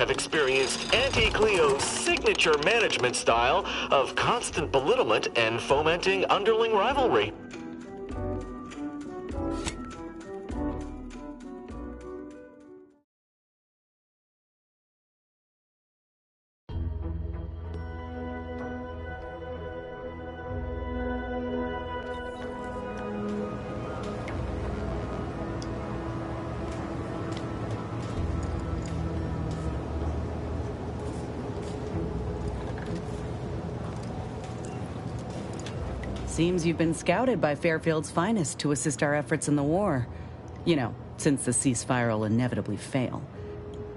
have experienced Auntie Cleo's signature management style of constant belittlement and fomenting underling rivalry. Seems you've been scouted by Fairfield's finest to assist our efforts in the war. You know, since the ceasefire will inevitably fail.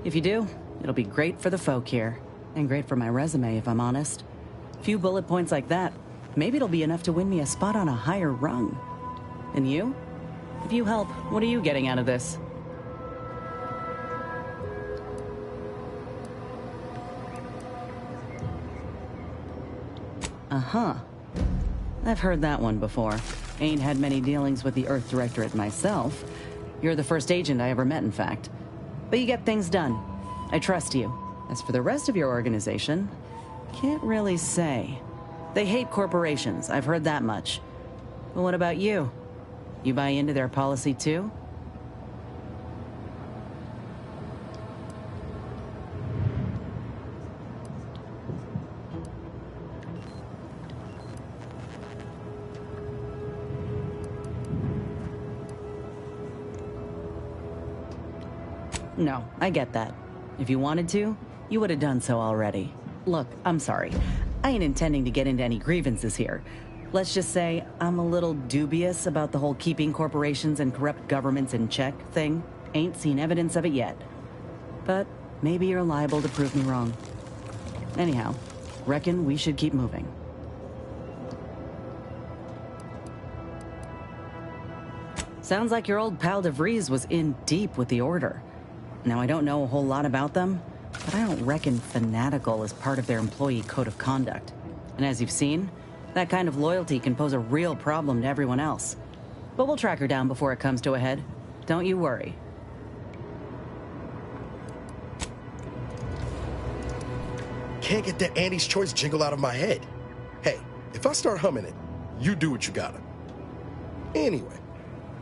If you do, it'll be great for the folk here. And great for my resume, if I'm honest. Few bullet points like that, maybe it'll be enough to win me a spot on a higher rung. And you? If you help, what are you getting out of this? Uh-huh. I've heard that one before. Ain't had many dealings with the Earth Directorate myself. You're the first agent I ever met, in fact. But you get things done. I trust you. As for the rest of your organization, can't really say. They hate corporations, I've heard that much. But what about you? You buy into their policy too? No, I get that. If you wanted to, you would have done so already. Look, I'm sorry. I ain't intending to get into any grievances here. Let's just say I'm a little dubious about the whole keeping corporations and corrupt governments in check thing. Ain't seen evidence of it yet. But maybe you're liable to prove me wrong. Anyhow, reckon we should keep moving. Sounds like your old pal DeVries was in deep with the Order. Now, I don't know a whole lot about them, but I don't reckon fanatical is part of their employee code of conduct. And as you've seen, that kind of loyalty can pose a real problem to everyone else. But we'll track her down before it comes to a head. Don't you worry. Can't get that Andy's Choice jingle out of my head. Hey, if I start humming it, you do what you gotta. Anyway,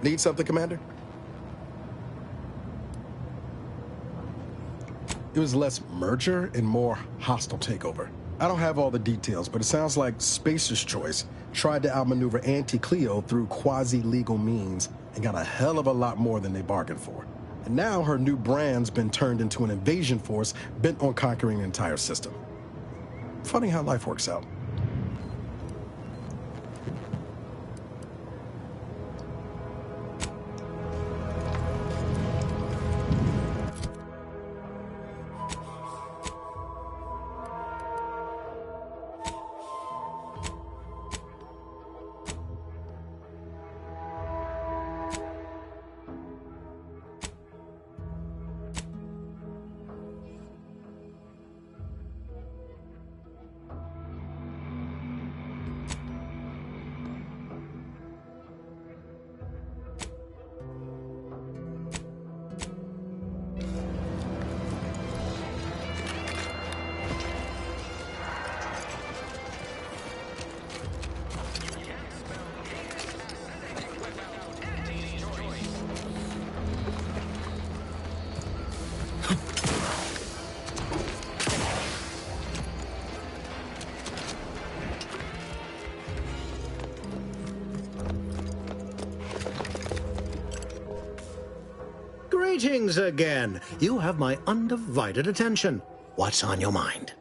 need something, Commander? It was less merger and more hostile takeover. I don't have all the details, but it sounds like Spacer's Choice tried to outmaneuver Auntie Cleo through quasi-legal means and got a hell of a lot more than they bargained for. And now her new brand's been turned into an invasion force bent on conquering the entire system. Funny how life works out. Greetings again. You have my undivided attention. What's on your mind?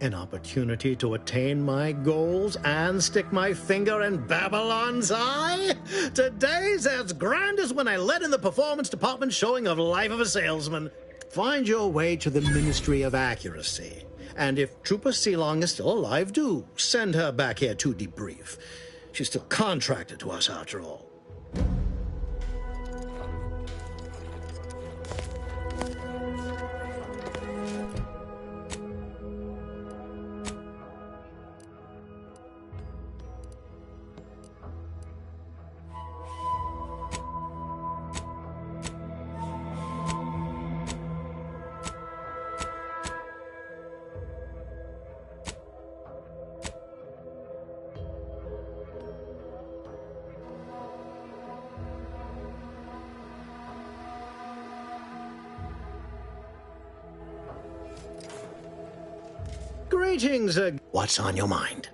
An opportunity to attain my goals and stick my finger in Babylon's eye? Today's as grand as when I led in the performance department showing of Life of a Salesman. Find your way to the Ministry of Accuracy. And if Trooper Sealong is still alive, do send her back here to debrief. She's still contracted to us after all. Greetings. What's on your mind?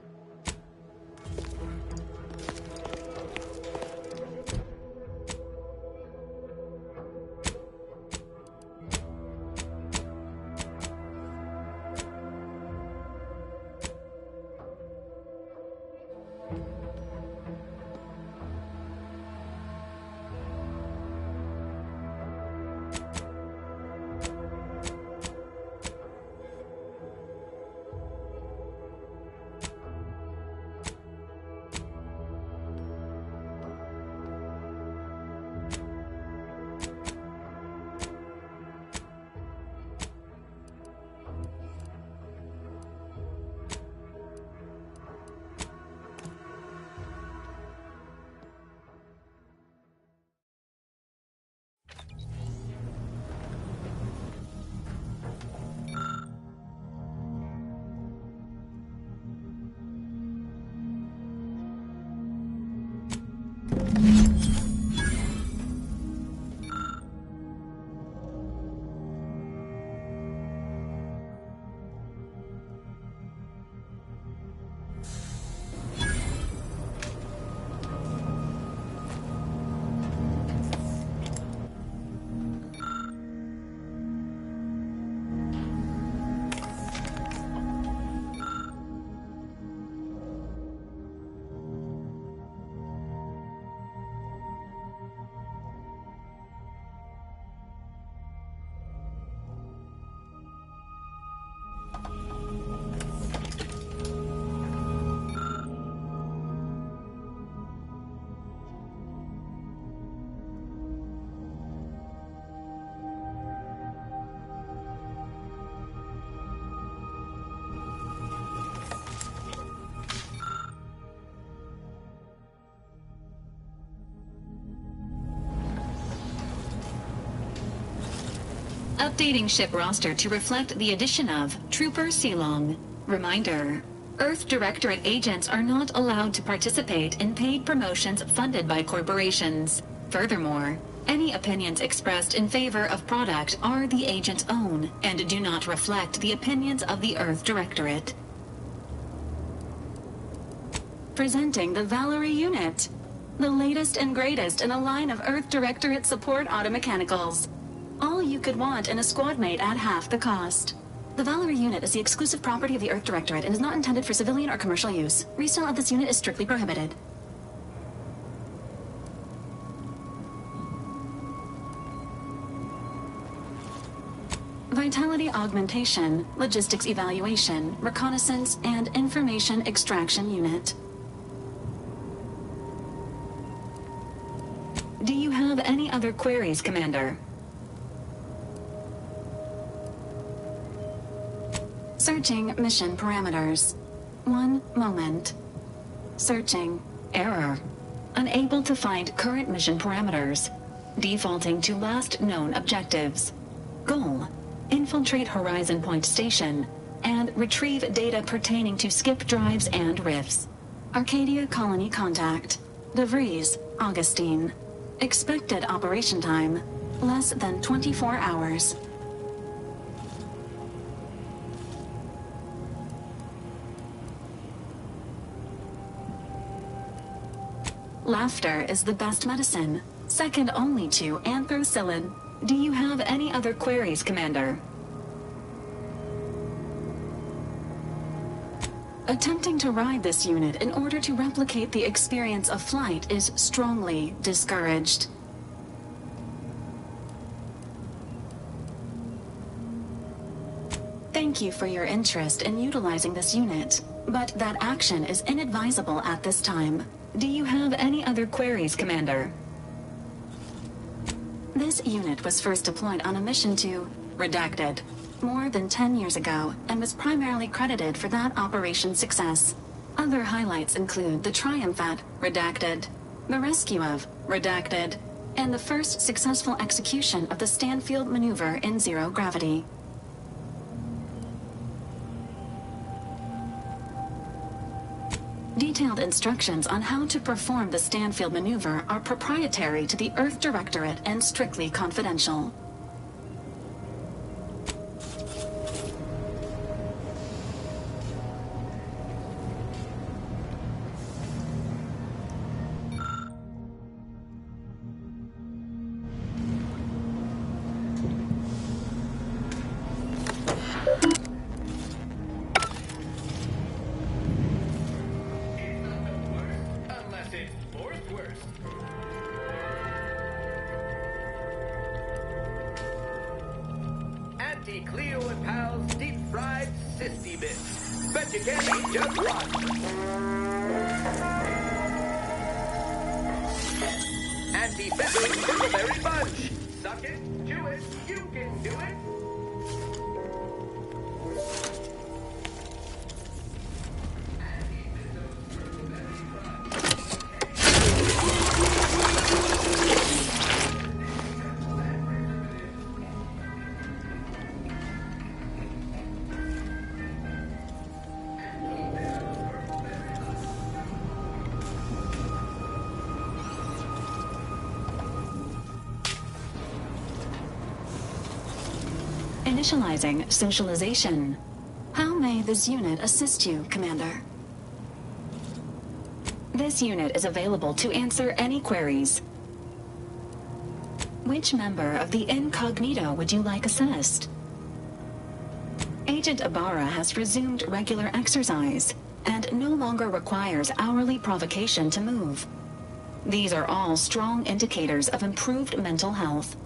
Updating ship roster to reflect the addition of Trooper Silong. Reminder: Earth Directorate agents are not allowed to participate in paid promotions funded by corporations. Furthermore, any opinions expressed in favor of product are the agent's own and do not reflect the opinions of the Earth Directorate. Presenting the Valerie unit, the latest and greatest in a line of Earth Directorate support automechanicals. All you could want in a squad mate at half the cost. The Valerie unit is the exclusive property of the Earth Directorate and is not intended for civilian or commercial use. Resale of this unit is strictly prohibited. Vitality augmentation, logistics evaluation, reconnaissance, and information extraction unit. Do you have any other queries, Commander? Searching mission parameters. 1 moment. Searching. Error. Unable to find current mission parameters. Defaulting to last known objectives. Goal: infiltrate Horizon Point Station and retrieve data pertaining to skip drives and rifts. Arcadia Colony contact. De Vries, Augustine. Expected operation time: less than 24 hours. Laughter is the best medicine, second only to anthracillin. Do you have any other queries, Commander? Attempting to ride this unit in order to replicate the experience of flight is strongly discouraged. Thank you for your interest in utilizing this unit, but that action is inadvisable at this time. Do you have any other queries, Commander? This unit was first deployed on a mission to Redacted more than 10 years ago and was primarily credited for that operation's success. Other highlights include the triumph at Redacted, the rescue of Redacted, and the first successful execution of the Stanfield maneuver in zero gravity. Detailed instructions on how to perform the Stanfield maneuver are proprietary to the Earth Directorate and strictly confidential. Auntie Cleo and Pal's deep-fried Sisty Bits. Bet you can't eat just one. Auntie Pepper's Bristleberry Bunch. Suck it, chew it, you can do it. Initializing socialization. How may this unit assist you, Commander? This unit is available to answer any queries. Which member of the Incognito would you like assessed? Agent Ibarra has resumed regular exercise and no longer requires hourly provocation to move. These are all strong indicators of improved mental health.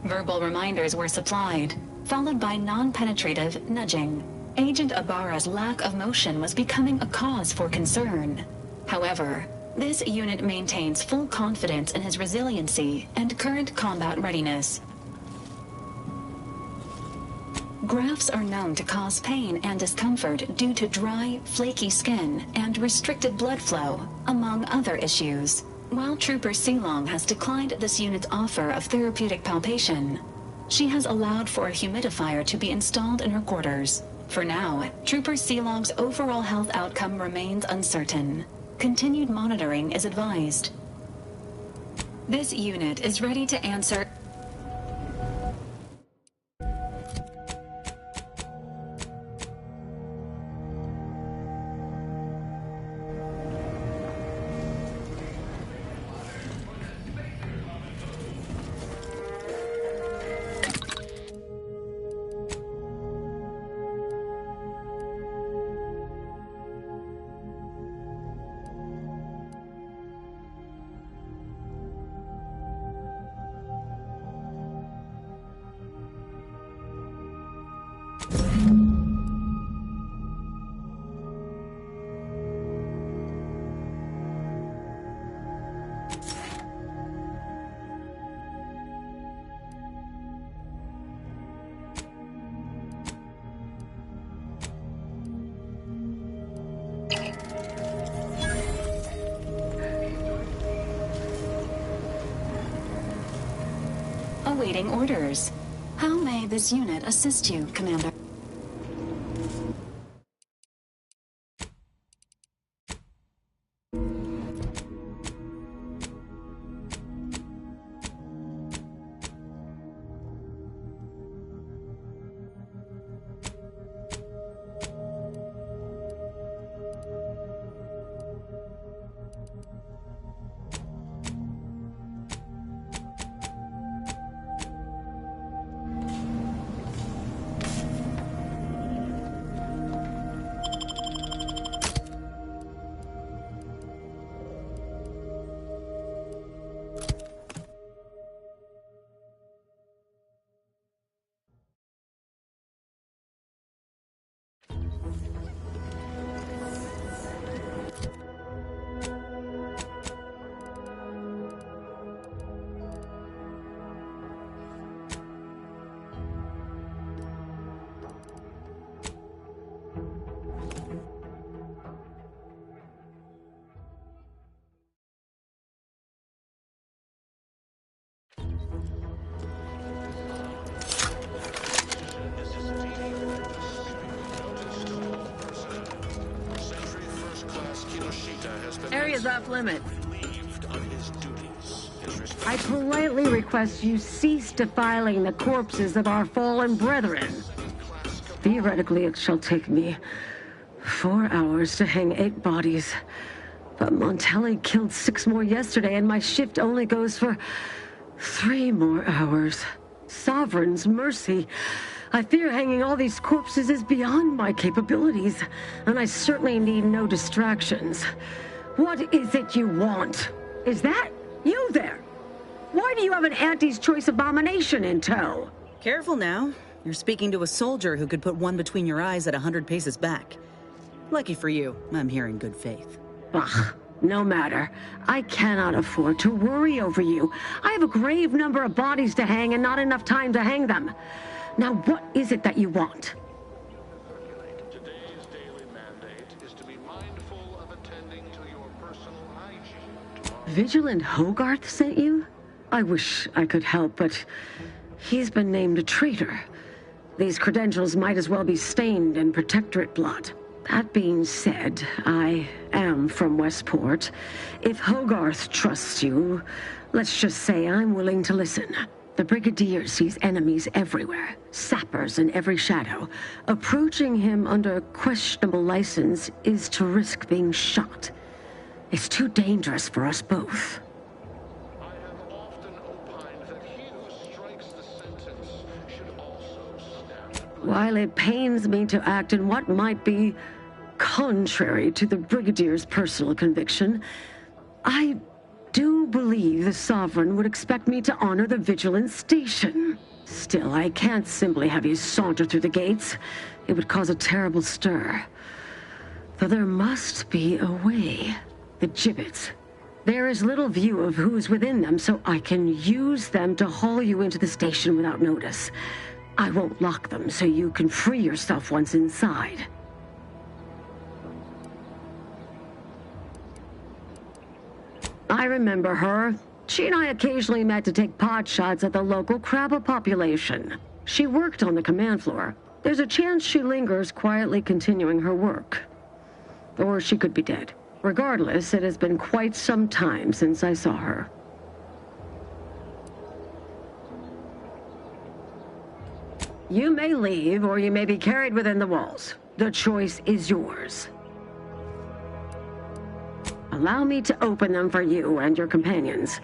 Verbal reminders were supplied, followed by non-penetrative nudging. Agent Ibarra's lack of motion was becoming a cause for concern. However, this unit maintains full confidence in his resiliency and current combat readiness. Grafts are known to cause pain and discomfort due to dry, flaky skin and restricted blood flow, among other issues. While Trooper Silong has declined this unit's offer of therapeutic palpation, she has allowed for a humidifier to be installed in her quarters. For now, Trooper Silong's overall health outcome remains uncertain. Continued monitoring is advised. This unit is ready to answer. Awaiting orders. How may this unit assist you, Commander? Area's off limits. I politely request you cease defiling the corpses of our fallen brethren. Theoretically, it shall take me 4 hours to hang 8 bodies. But Montelli killed 6 more yesterday, and my shift only goes for 3 more hours. Sovereign's mercy. I fear hanging all these corpses is beyond my capabilities, and I certainly need no distractions. What is it you want? Is that you there? Why do you have an Auntie's Choice abomination in tow? Careful now. You're speaking to a soldier who could put one between your eyes at 100 paces back. Lucky for you, I'm here in good faith. Ugh, no matter. I cannot afford to worry over you. I have a grave number of bodies to hang and not enough time to hang them. Now, what is it that you want? Today's daily mandate is to be mindful of attending to your personal hygiene. Vigilant Hogarth sent you? I wish I could help, but he's been named a traitor. These credentials might as well be stained in Protectorate blood. That being said, I am from Westport. If Hogarth trusts you, let's just say I'm willing to listen. The Brigadier sees enemies everywhere, sappers in every shadow. Approaching him under questionable license is to risk being shot. It's too dangerous for us both. I have often opined that he who strikes the sentence should also snap. While it pains me to act in what might be contrary to the Brigadier's personal conviction, I do believe the Sovereign would expect me to honor the Vigilance Station. Still, I can't simply have you saunter through the gates. It would cause a terrible stir. Though there must be a way. The gibbets. There is little view of who is within them, so I can use them to haul you into the station without notice. I won't lock them, so you can free yourself once inside. I remember her. She and I occasionally met to take pot shots at the local Krabba population. She worked on the command floor. There's a chance she lingers, quietly continuing her work. Or she could be dead. Regardless, it has been quite some time since I saw her. You may leave, or you may be carried within the walls. The choice is yours. Allow me to open them for you and your companions.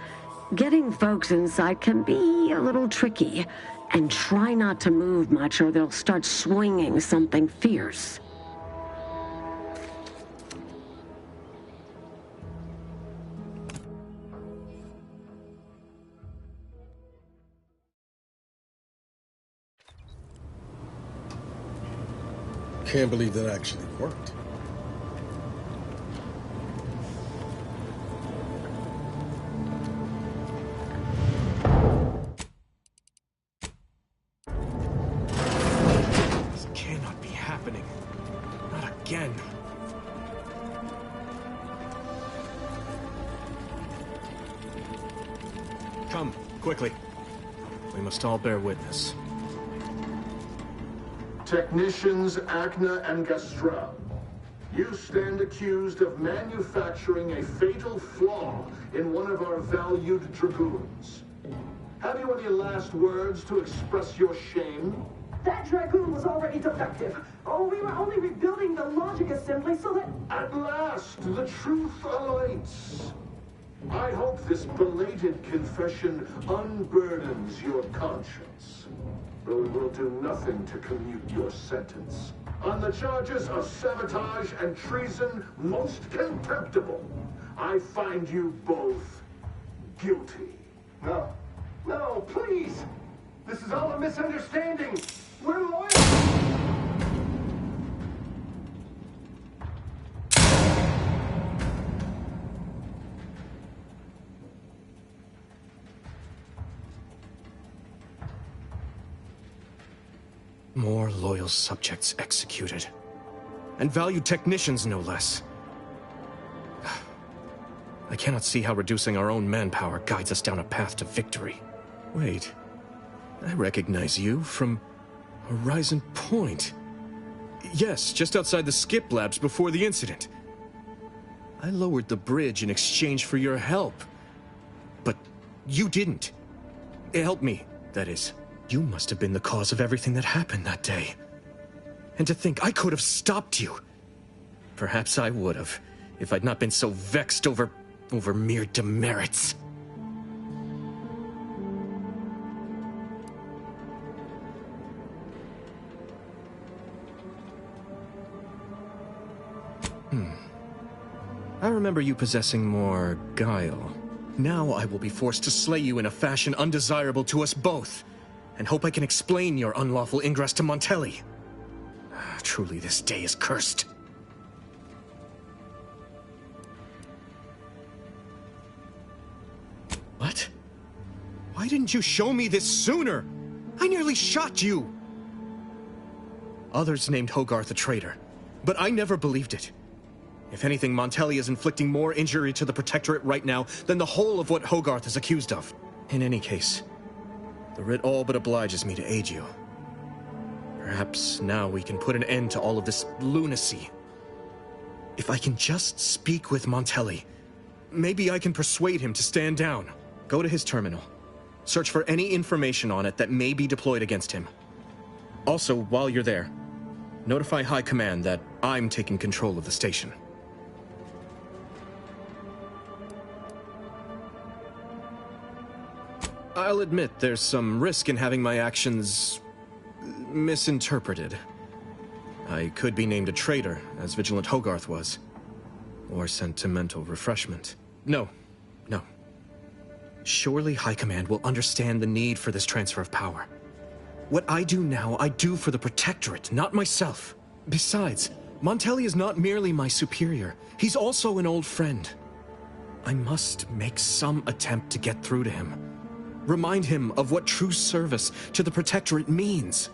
Getting folks inside can be a little tricky, and try not to move much or they'll start swinging something fierce. Can't believe that actually worked. This cannot be happening. Not again. Come, quickly. We must all bear witness. Technicians Acna and Gastra, you stand accused of manufacturing a fatal flaw in one of our valued dragoons. Have you any last words to express your shame? That dragoon was already defective. Oh, we were only rebuilding the logic assembly so that... At last, the truth alights. I hope this belated confession unburdens your conscience. Though it will do nothing to commute your sentence. On the charges of sabotage and treason most contemptible, I find you both guilty. No. No, please! This is all a misunderstanding! We're loyal! More loyal subjects executed. And valued technicians, no less. I cannot see how reducing our own manpower guides us down a path to victory. Wait. I recognize you from Horizon Point. Yes, just outside the skip labs before the incident. I lowered the bridge in exchange for your help. But you didn't. Help me, that is. You must have been the cause of everything that happened that day. And to think I could have stopped you. Perhaps I would have, if I'd not been so vexed over mere demerits. I remember you possessing more guile. Now I will be forced to slay you in a fashion undesirable to us both, and hope I can explain your unlawful ingress to Montelli. Truly, this day is cursed. What? Why didn't you show me this sooner? I nearly shot you! Others named Hogarth a traitor, but I never believed it. If anything, Montelli is inflicting more injury to the Protectorate right now than the whole of what Hogarth is accused of. In any case, the writ all but obliges me to aid you. Perhaps now we can put an end to all of this lunacy. If I can just speak with Montelli, maybe I can persuade him to stand down. Go to his terminal. Search for any information on it that may be deployed against him. Also, while you're there, notify High Command that I'm taking control of the station. I'll admit there's some risk in having my actions misinterpreted. I could be named a traitor, as Vigilant Hogarth was. Or sent to mental refreshment. No. Surely High Command will understand the need for this transfer of power. What I do now, I do for the Protectorate, not myself. Besides, Montelli is not merely my superior. He's also an old friend. I must make some attempt to get through to him. Remind him of what true service to the Protectorate means.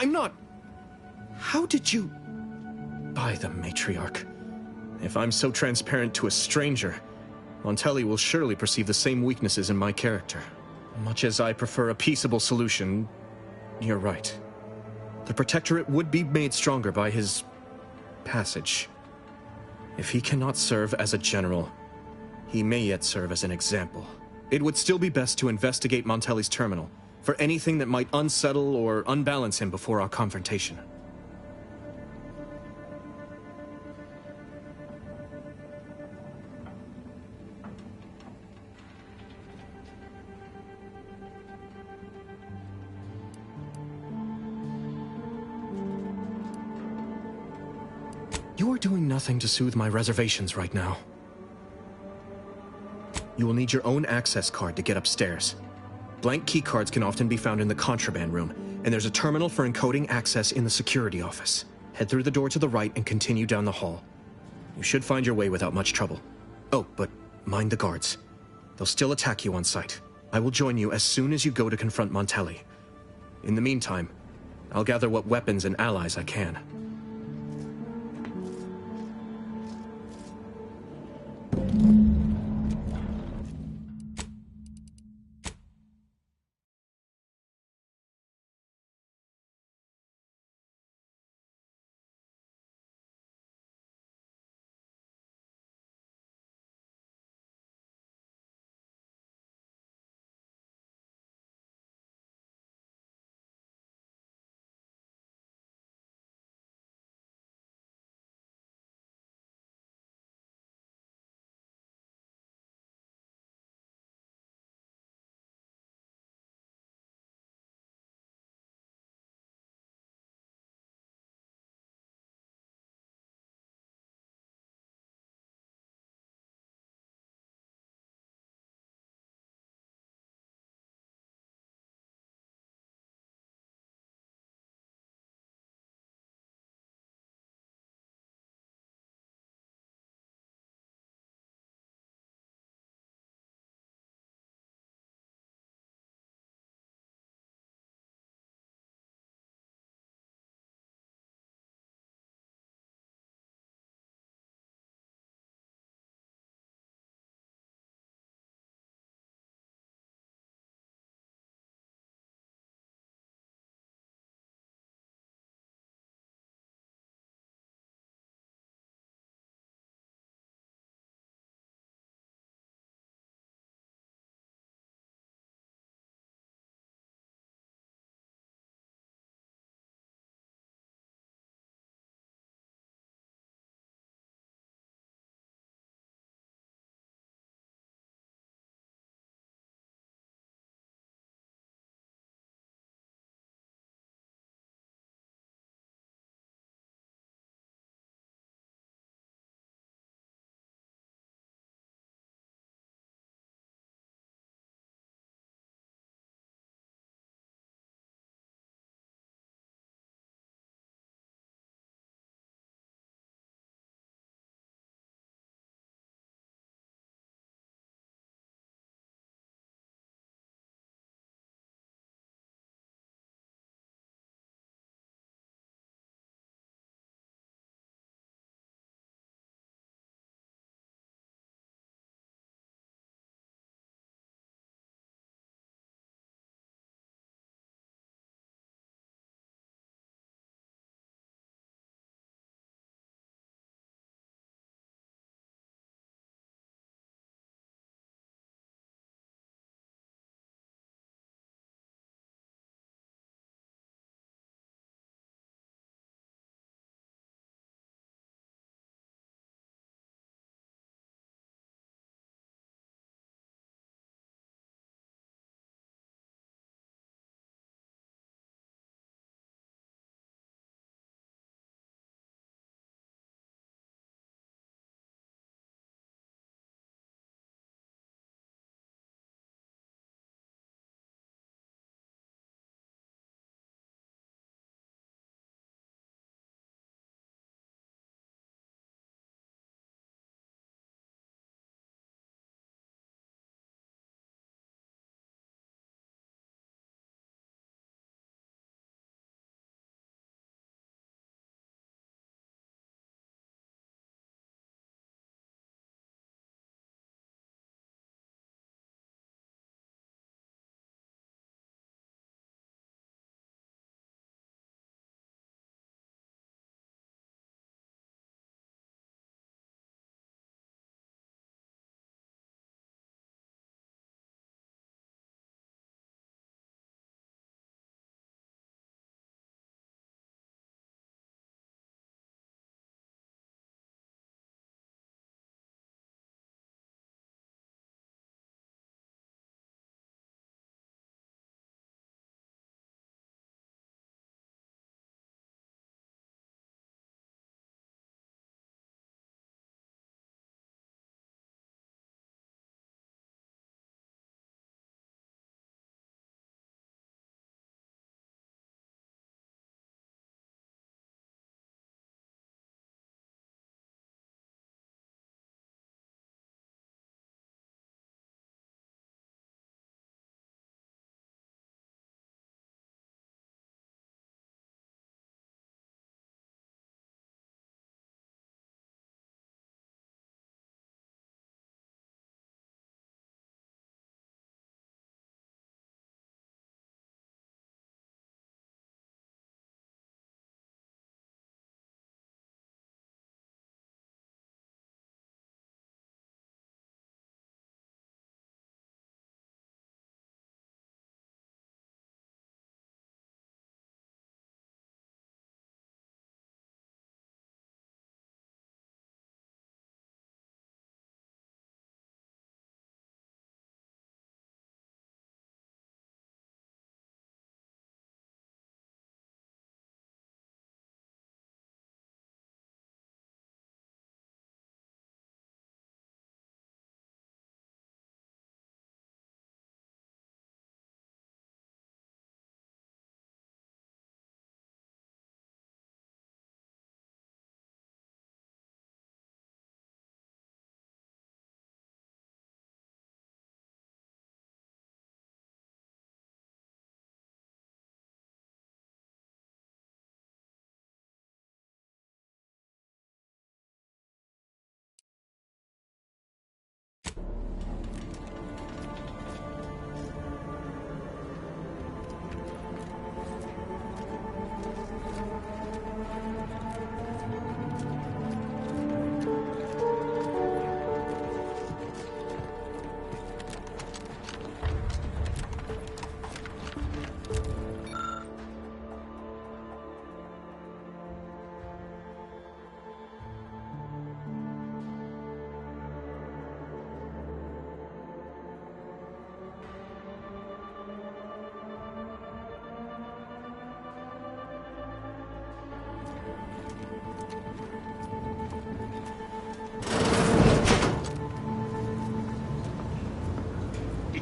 I'm not... How did you... By the Matriarch. If I'm so transparent to a stranger, Montelli will surely perceive the same weaknesses in my character. Much as I prefer a peaceable solution, you're right. The Protectorate would be made stronger by his... passage. If he cannot serve as a general, he may yet serve as an example. It would still be best to investigate Montelli's terminal for anything that might unsettle or unbalance him before our confrontation. You are doing nothing to soothe my reservations right now. You will need your own access card to get upstairs. Blank keycards can often be found in the contraband room, and there's a terminal for encoding access in the security office. Head through the door to the right and continue down the hall. You should find your way without much trouble. Oh, but mind the guards. They'll still attack you on sight. I will join you as soon as you go to confront Montelli. In the meantime, I'll gather what weapons and allies I can.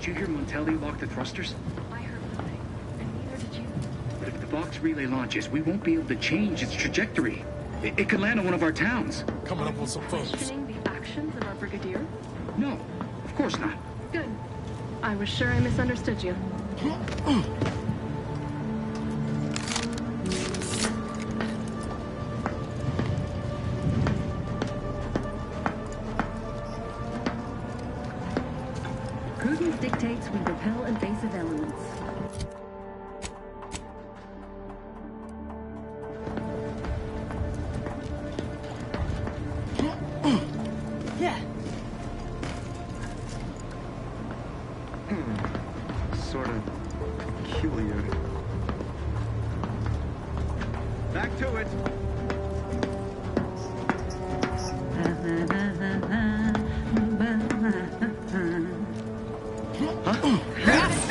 you hear Montelli lock the thrusters? I heard nothing, and neither did you. But if the Vox relay launches, we won't be able to change its trajectory. It could land on one of our towns. Coming up with some folks. Questioning the actions of our brigadier? No, of course not. Good. I was sure I misunderstood you. Prudence dictates we repel invasive elements. Sort of peculiar. Back to it.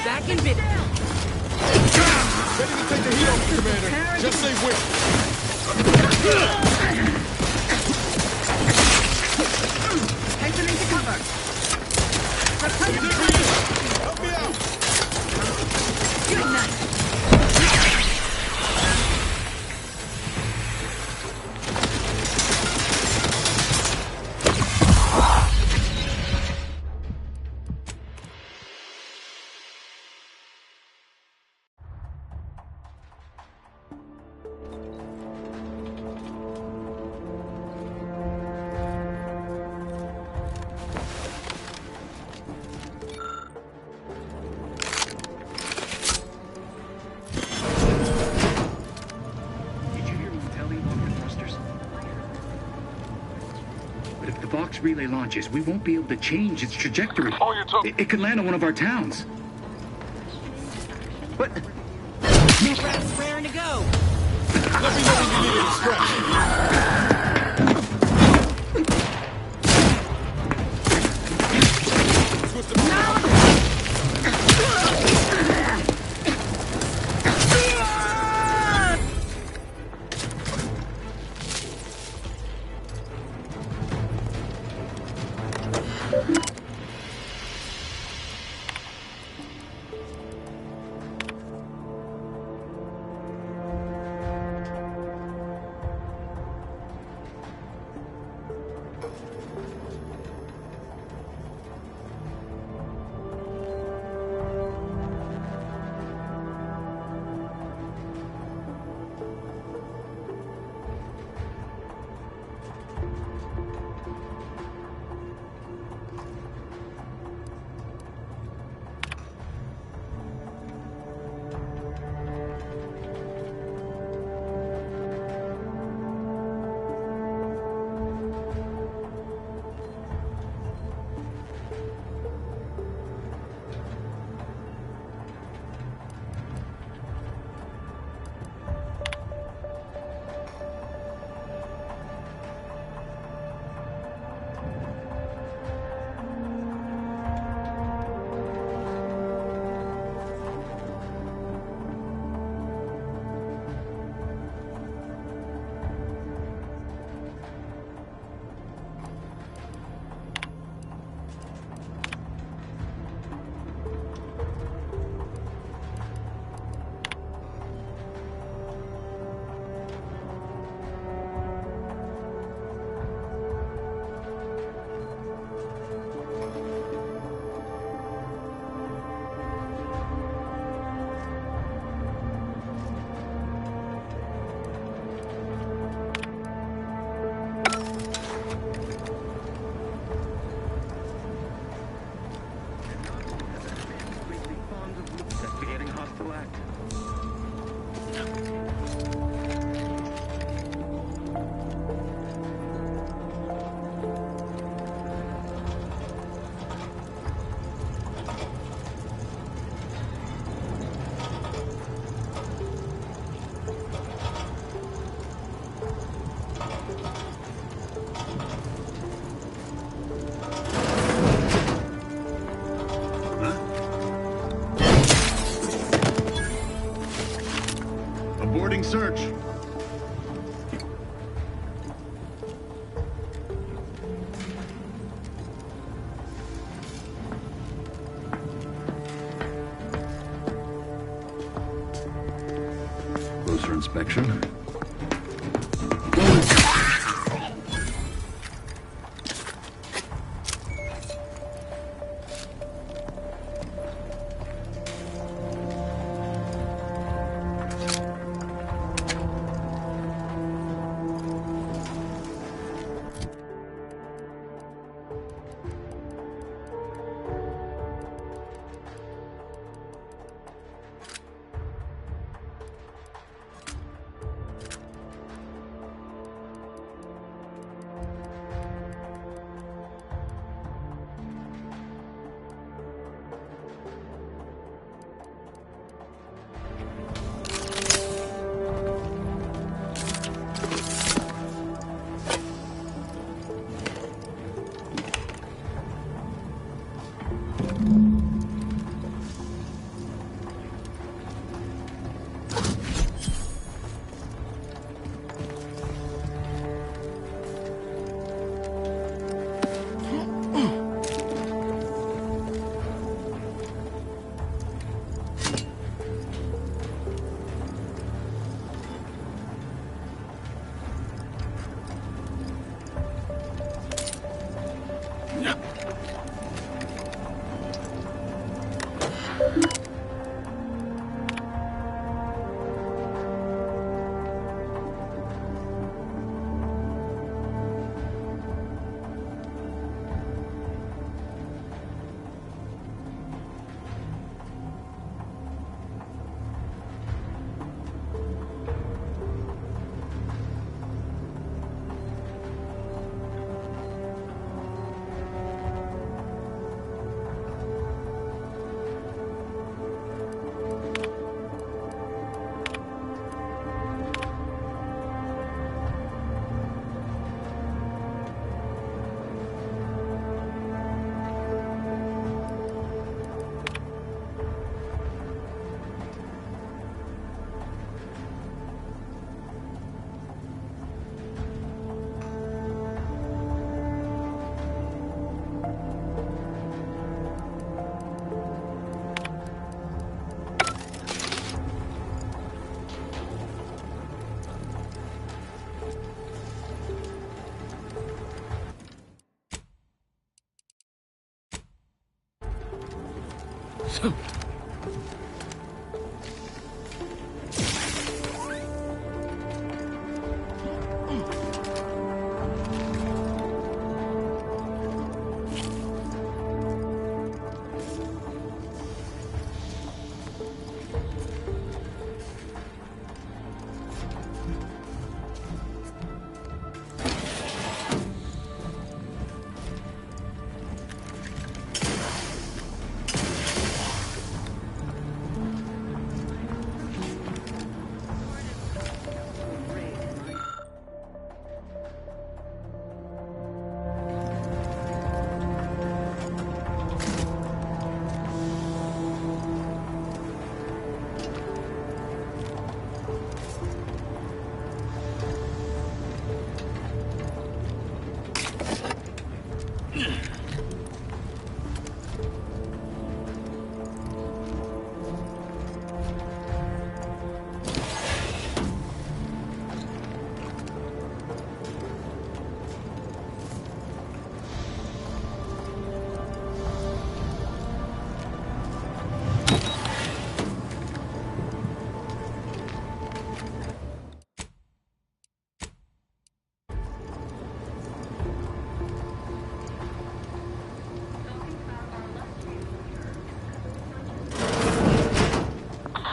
Back in business. Ready to take the heat off, Commander. Just say when. Head into cover. Help me out. Good night. Relay launches, we won't be able to change its trajectory. Oh, you're talking. It could land on one of our towns. What? Raring to go. Let me know when you need a distraction. Search. closer inspection.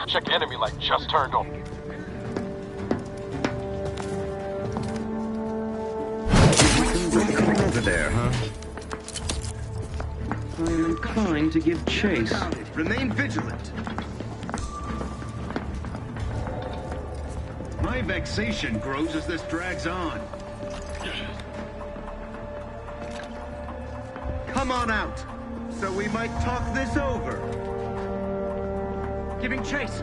Check enemy light just turned on. Over there, huh? I am inclined to give chase. Remain vigilant. My vexation grows as this drags on. Come on out, so we might talk this over. Giving chase.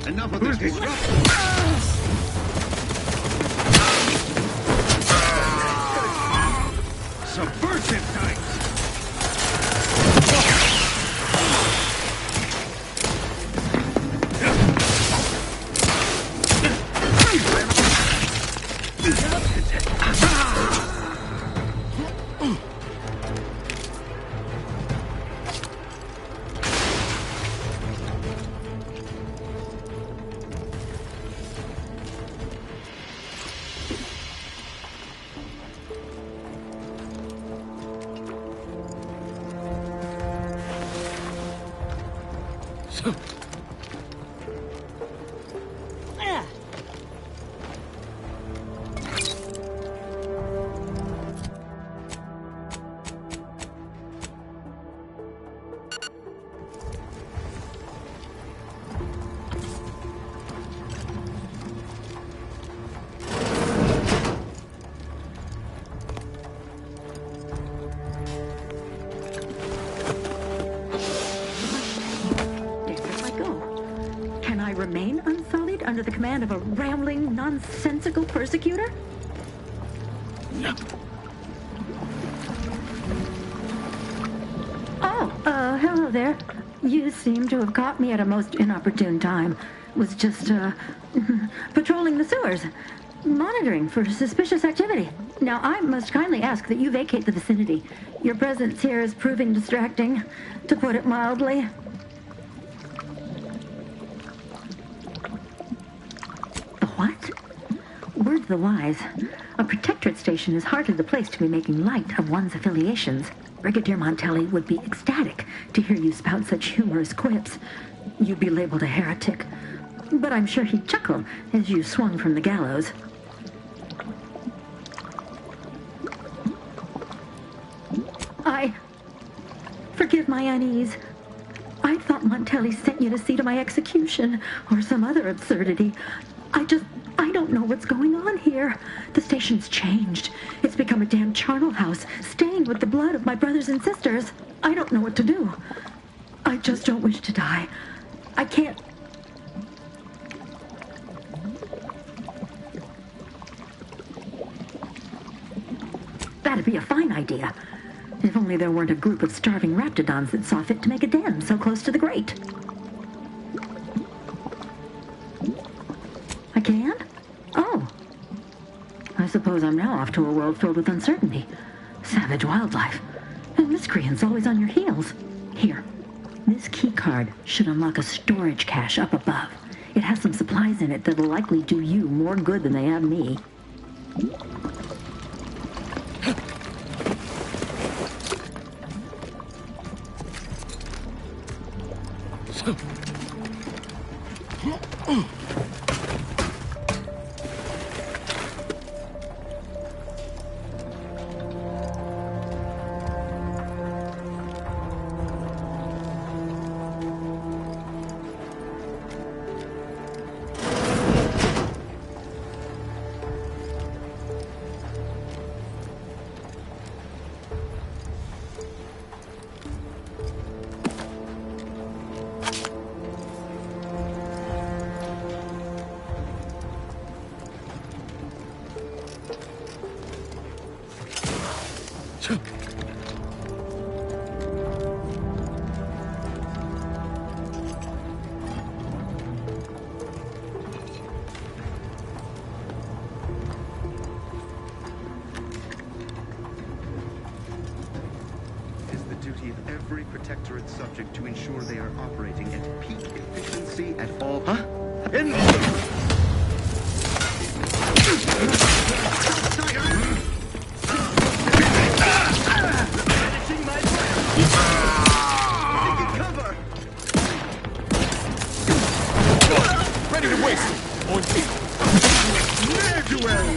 Enough of this. Subversive types. Remain unsullied under the command of a rambling, nonsensical persecutor? Oh, hello there. You seem to have caught me at a most inopportune time. Was just, patrolling the sewers, monitoring for suspicious activity. Now, I must kindly ask that you vacate the vicinity. Your presence here is proving distracting, to put it mildly. What? Word to the wise. A protectorate station is hardly the place to be making light of one's affiliations. Brigadier Montelli would be ecstatic to hear you spout such humorous quips. You'd be labeled a heretic. But I'm sure he'd chuckle as you swung from the gallows. Forgive my unease. I thought Montelli sent you to see to my execution, or some other absurdity. I don't know what's going on here. The station's changed. It's become a damn charnel house, stained with the blood of my brothers and sisters. I don't know what to do. I just don't wish to die. I can't... That'd be a fine idea. If only there weren't a group of starving raptidons that saw fit to make a den so close to the grate. I can? Oh. I suppose I'm now off to a world filled with uncertainty. Savage wildlife. And miscreants always on your heels. Here. This key card should unlock a storage cache up above. It has some supplies in it that'll likely do you more good than they have me. Every protectorate subject to ensure they are operating at peak efficiency at all. Huh? Managing my plan. Taking cover. Ready to waste it. On feet. Ne'er-do-well.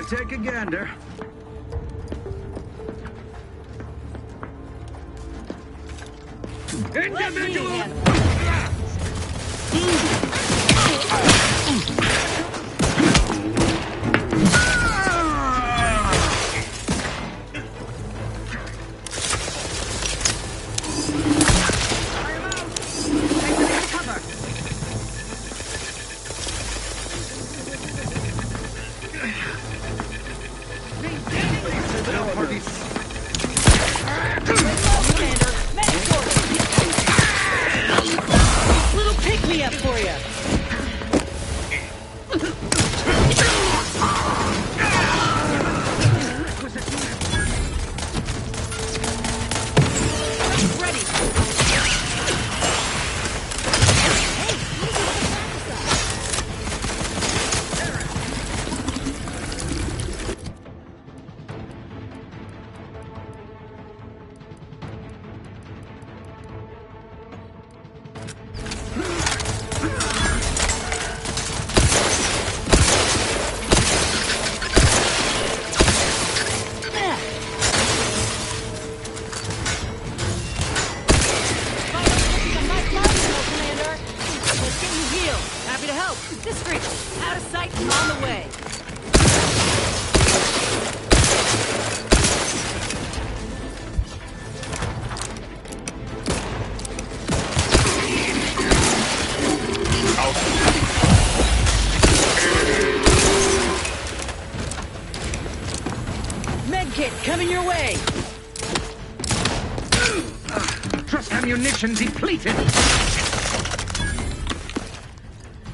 Take a gander. Individual! Trust ammunition depleted.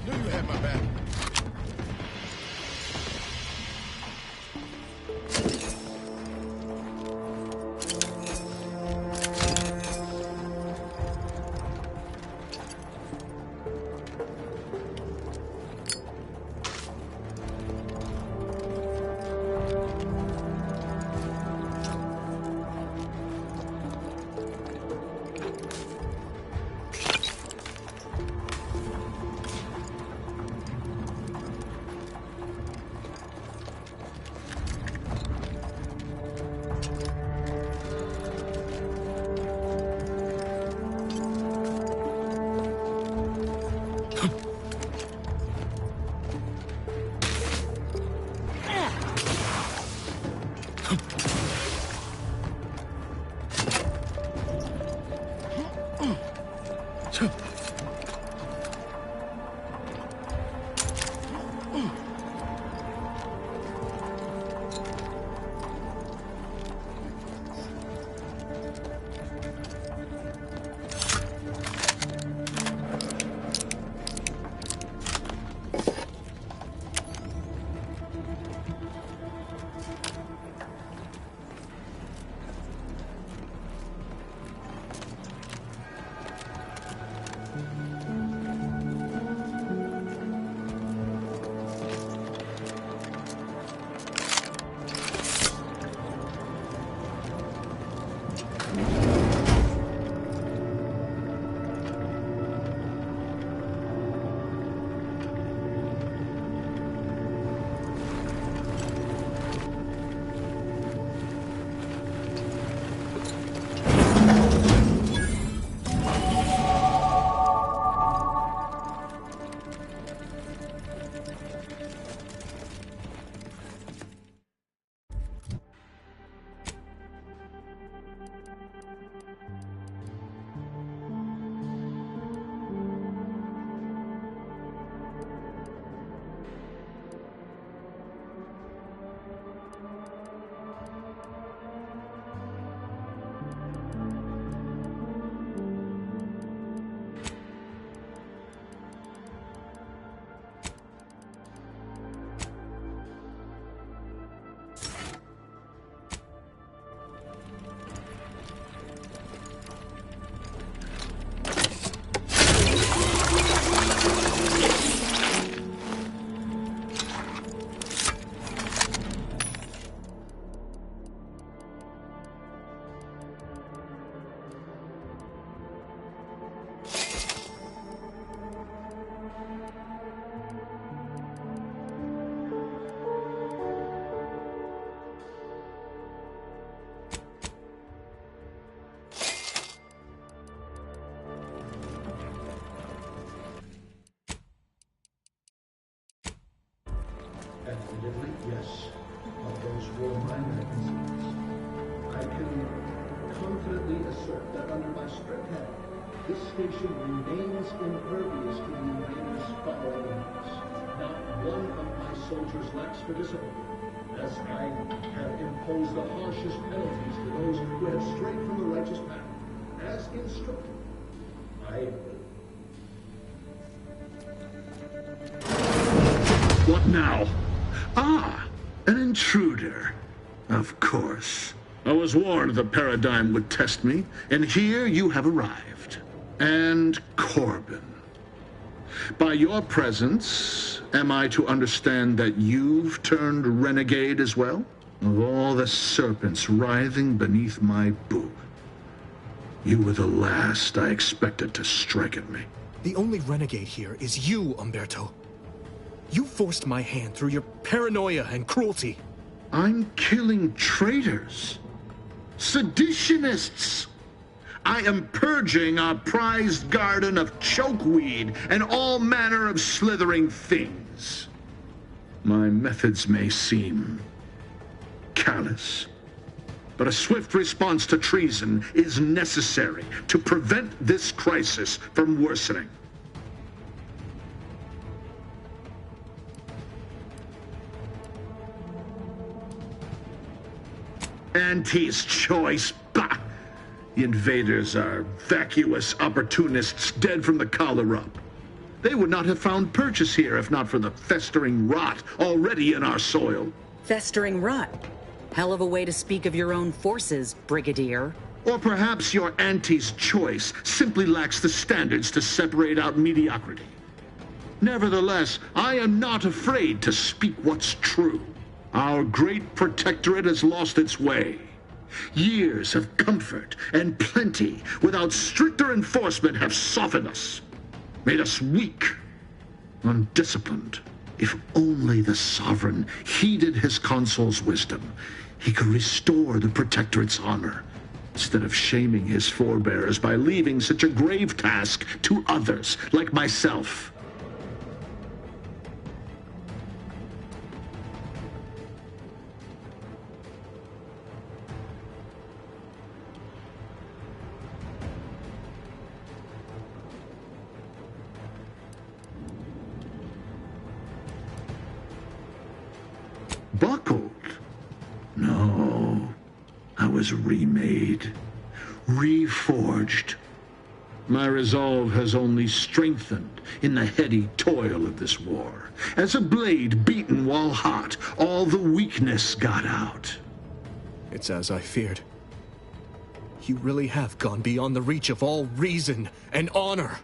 Knew you had my back. Positively, yes. Of those were minor incidents. I can confidently assert that under my strict hand, this station remains impervious to the invaders' foul moves. Not one of my soldiers lacks for discipline, as I have imposed the harshest penalties to those who have strayed from the righteous path. As instructed, What now? Ah, an intruder. Of course. I was warned the Paradigm would test me, and here you have arrived. And Corbin. By your presence, am I to understand that you've turned renegade as well? Of all the serpents writhing beneath my boot, you were the last I expected to strike at me. The only renegade here is you, Umberto. You forced my hand through your paranoia and cruelty. I'm killing traitors. Seditionists. I am purging our prized garden of chokeweed and all manner of slithering things. My methods may seem callous, but a swift response to treason is necessary to prevent this crisis from worsening. Auntie's choice. Bah! The invaders are vacuous opportunists dead from the collar up. They would not have found purchase here if not for the festering rot already in our soil. Festering rot? Hell of a way to speak of your own forces, Brigadier. Or perhaps your auntie's choice simply lacks the standards to separate out mediocrity. Nevertheless, I am not afraid to speak what's true. Our great protectorate has lost its way. Years of comfort and plenty without stricter enforcement have softened us, made us weak, undisciplined. If only the Sovereign heeded his consul's wisdom, he could restore the protectorate's honor, instead of shaming his forebears by leaving such a grave task to others like myself. Buckled? No. I was remade, reforged. My resolve has only strengthened in the heady toil of this war. As a blade beaten while hot, all the weakness got out. It's as I feared. You really have gone beyond the reach of all reason and honor.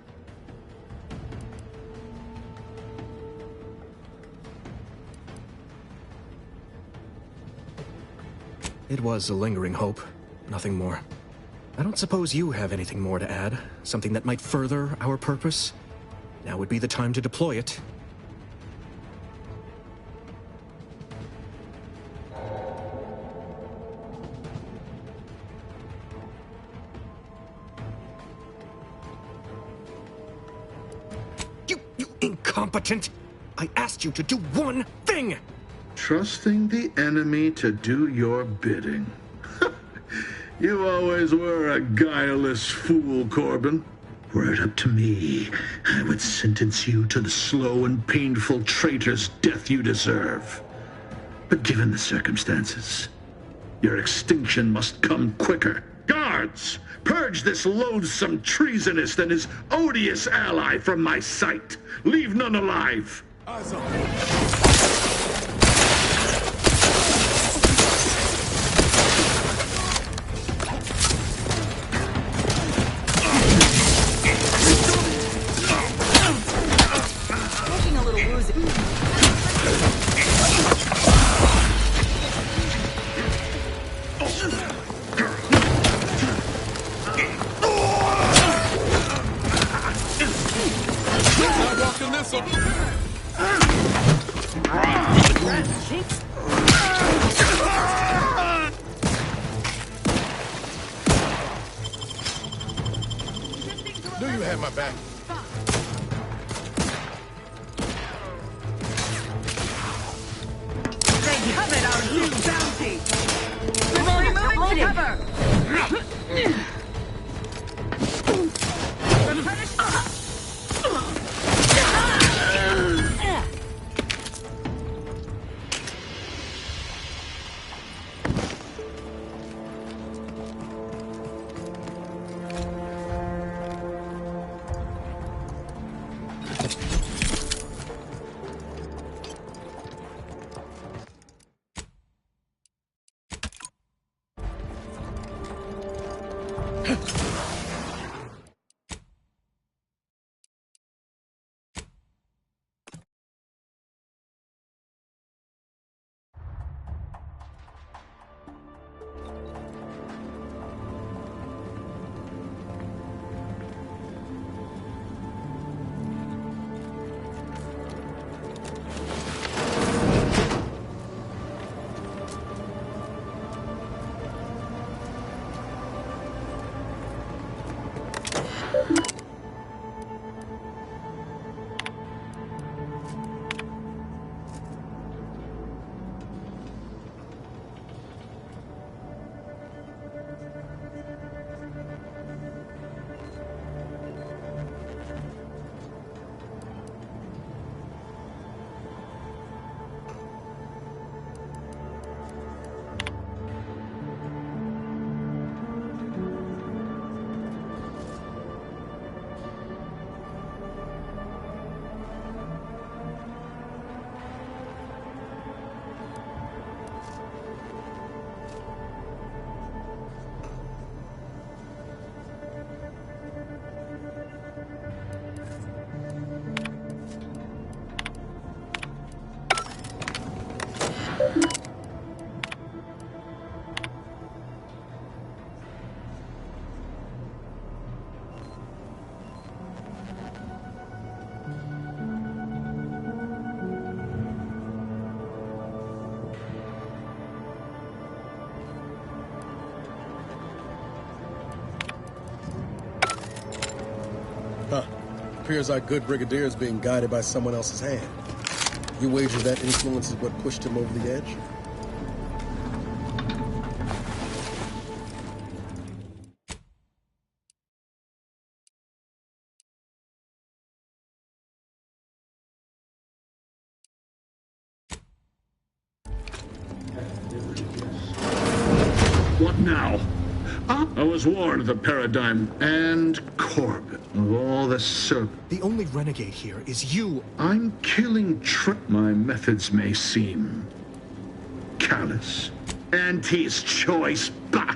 It was a lingering hope, nothing more. I don't suppose you have anything more to add? Something that might further our purpose? Now would be the time to deploy it. You incompetent! I asked you to do one thing! Trusting the enemy to do your bidding. You always were a guileless fool, Corbin. Were it up to me, I would sentence you to the slow and painful traitor's death you deserve. But given the circumstances, your extinction must come quicker. Guards, purge this loathsome treasonist and his odious ally from my sight. Leave none alive. Knew you had my back. appears our good brigadier is being guided by someone else's hand. You wager that influence is what pushed him over the edge? What now? I was warned of the Paradigm and Corbin of all the The only renegade here is you. I'm killing My methods may seem callous. Auntie's choice. Bah!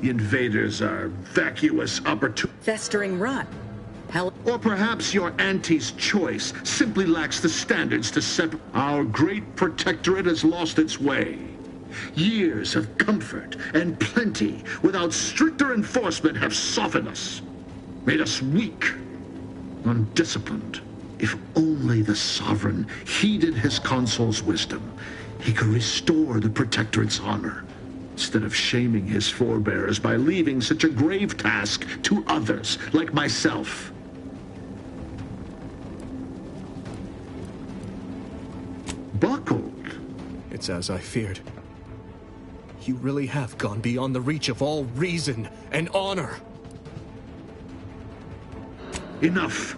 The invaders are vacuous Festering rot. Hell. Or perhaps your auntie's choice simply lacks the standards to separate. Our great protectorate has lost its way. Years of comfort and plenty without stricter enforcement have softened us, made us weak, undisciplined. If only the sovereign heeded his consul's wisdom, he could restore the protectorate's honor, instead of shaming his forebears by leaving such a grave task to others like myself. Buckled. It's as I feared. You really have gone beyond the reach of all reason and honor. Enough.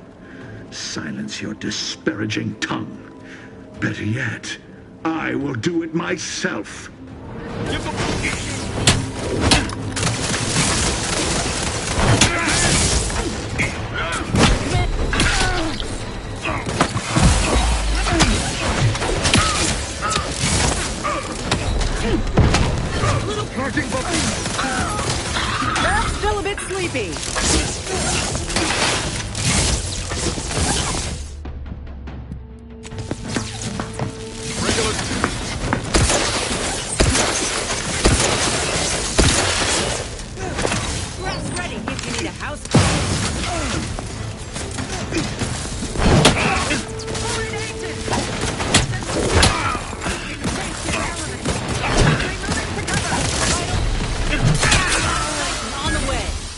Silence your disparaging tongue. Better yet, I will do it myself. That's still a bit sleepy. Rest ready if you need a house call.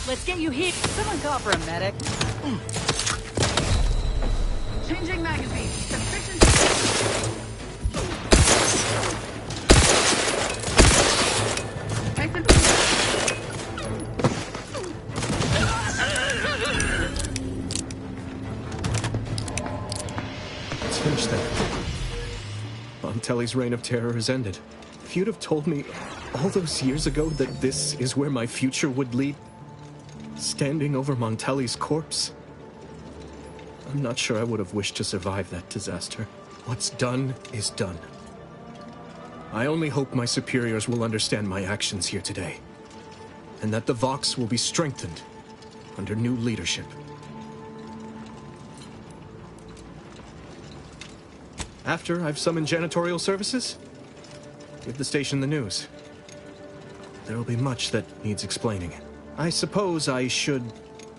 Let's get you here. Someone call for a medic. Changing magazine. Sufficient. It's finished then. Montelli's reign of terror has ended. If you'd have told me all those years ago that this is where my future would lead, standing over Montelli's corpse, I'm not sure I would have wished to survive that disaster. What's done is done. I only hope my superiors will understand my actions here today, and that the Vox will be strengthened under new leadership. After I've summoned janitorial services, give the station the news. There will be much that needs explaining. I suppose I should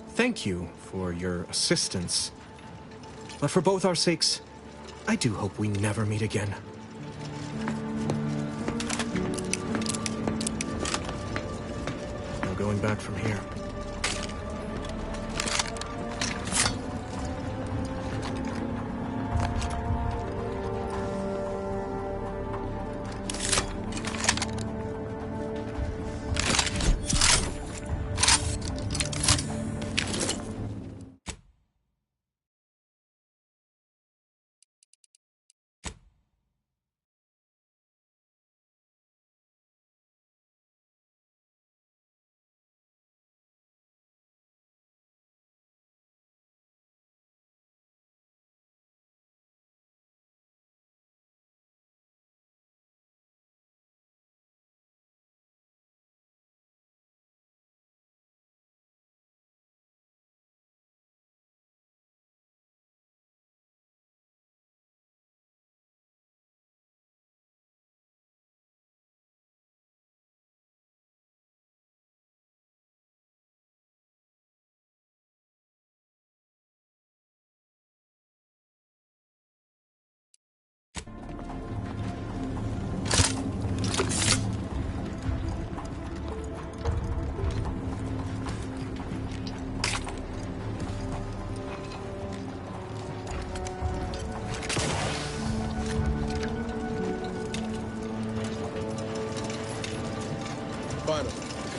thank you for your assistance. But for both our sakes, I do hope we never meet again. No going back from here.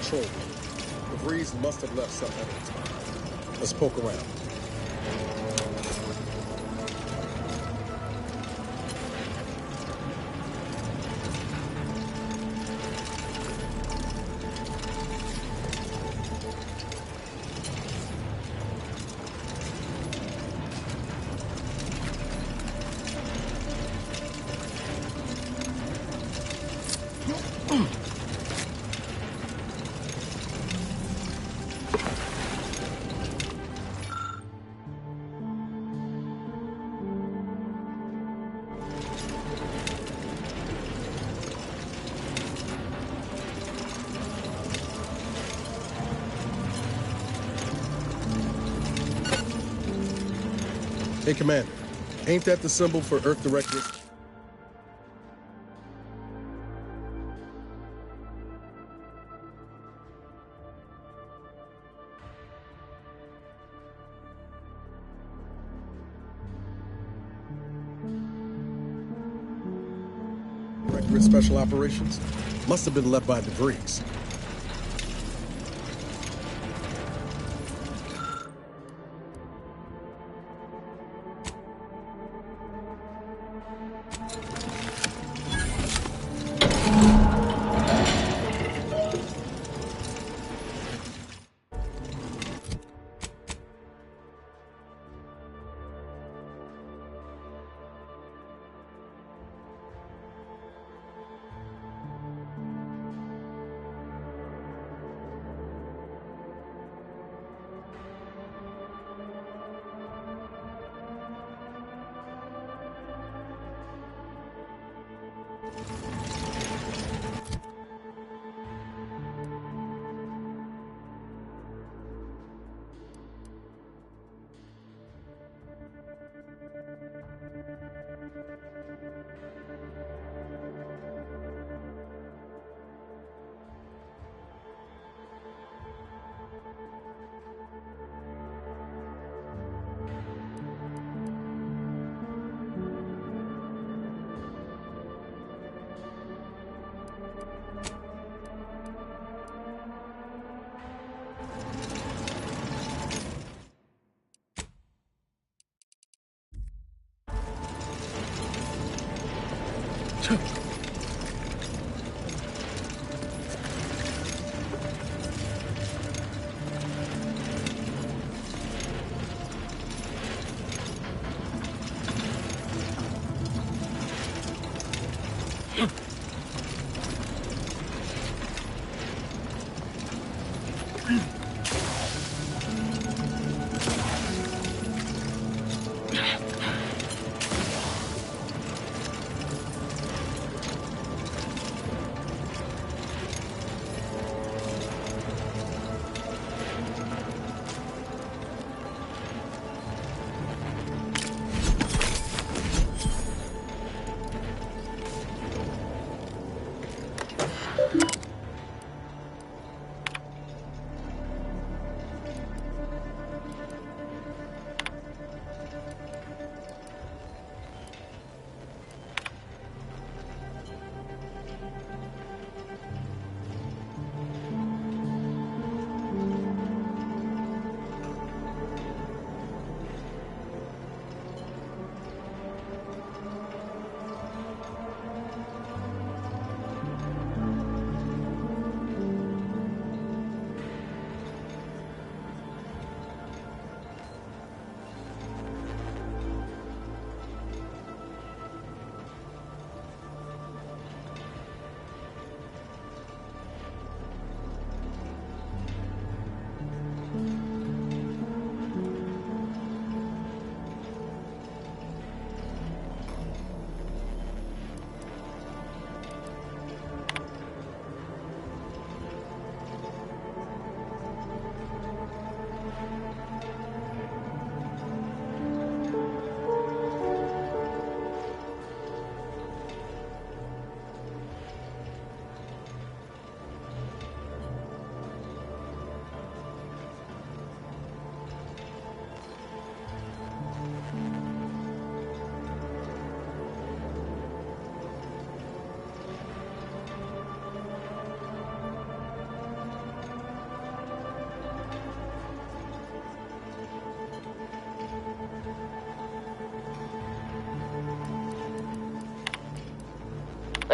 control room. The Breeze must have left some evidence behind. Let's poke around. Hey, Commander. Ain't that the symbol for Earth Directorate? Directorate Special Operations? Must have been left by DeVries.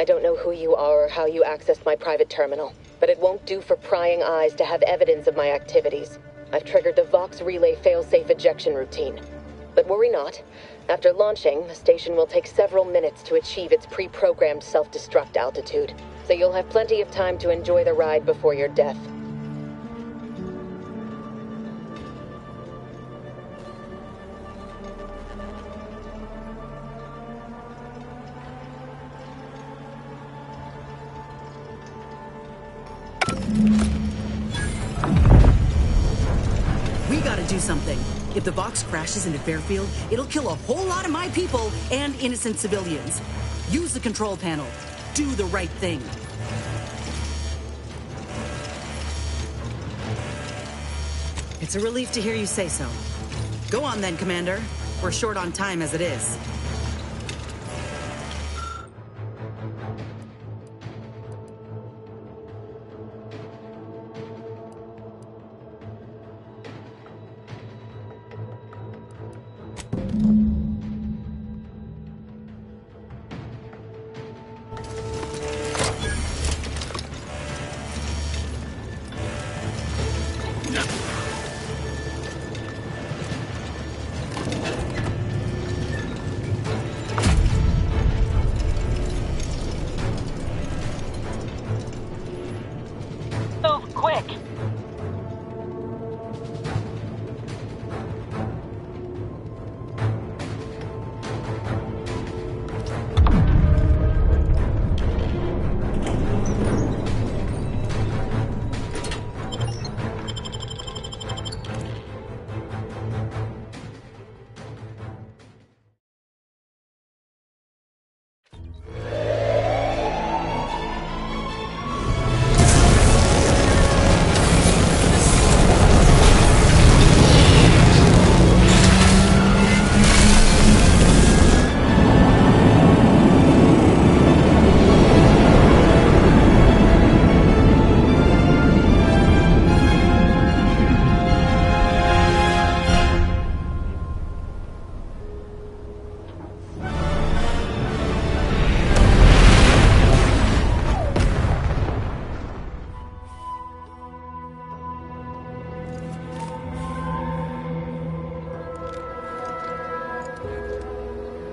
I don't know who you are or how you accessed my private terminal, but it won't do for prying eyes to have evidence of my activities. I've triggered the Vox Relay failsafe ejection routine. But worry not. After launching, the station will take several minutes to achieve its pre-programmed self-destruct altitude, so you'll have plenty of time to enjoy the ride before your death. We gotta do something. If the Vox crashes into Fairfield, it'll kill a whole lot of my people and innocent civilians. Use the control panel. Do the right thing. It's a relief to hear you say so. Go on then, Commander. We're short on time as it is.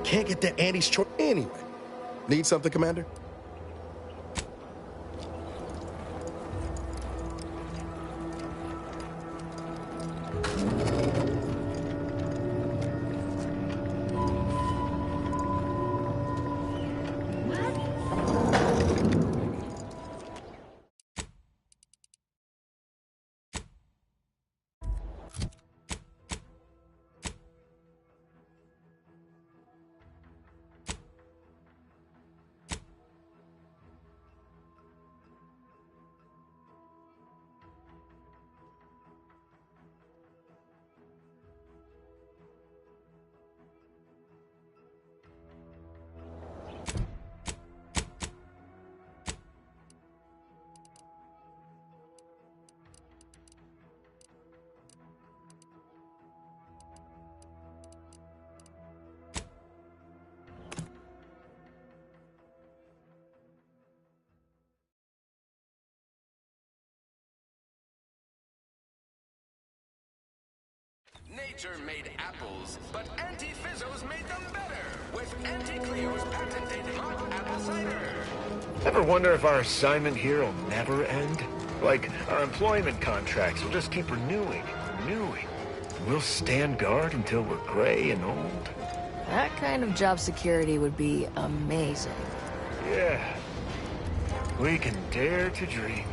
Can't get that Andy's choice anyway. Need something, Commander? Nature made apples, but Auntie Fizzos made them better with Auntie Cleo's patented hot apple cider. Ever wonder if our assignment here will never end? Like, our employment contracts will just keep renewing and renewing. We'll stand guard until we're gray and old. That kind of job security would be amazing. Yeah. We can dare to dream.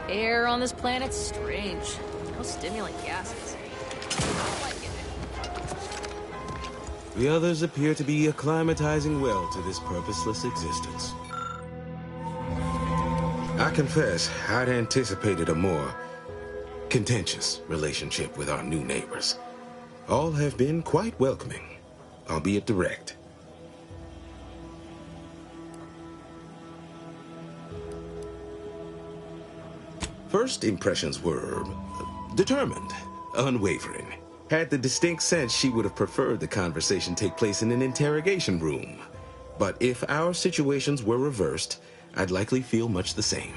Air on this planet's strange. No stimulant gases. The others appear to be acclimatizing well to this purposeless existence. I confess, I'd anticipated a more contentious relationship with our new neighbors. All have been quite welcoming, albeit direct. First impressions were determined, unwavering. Had the distinct sense she would have preferred the conversation take place in an interrogation room. But if our situations were reversed, I'd likely feel much the same.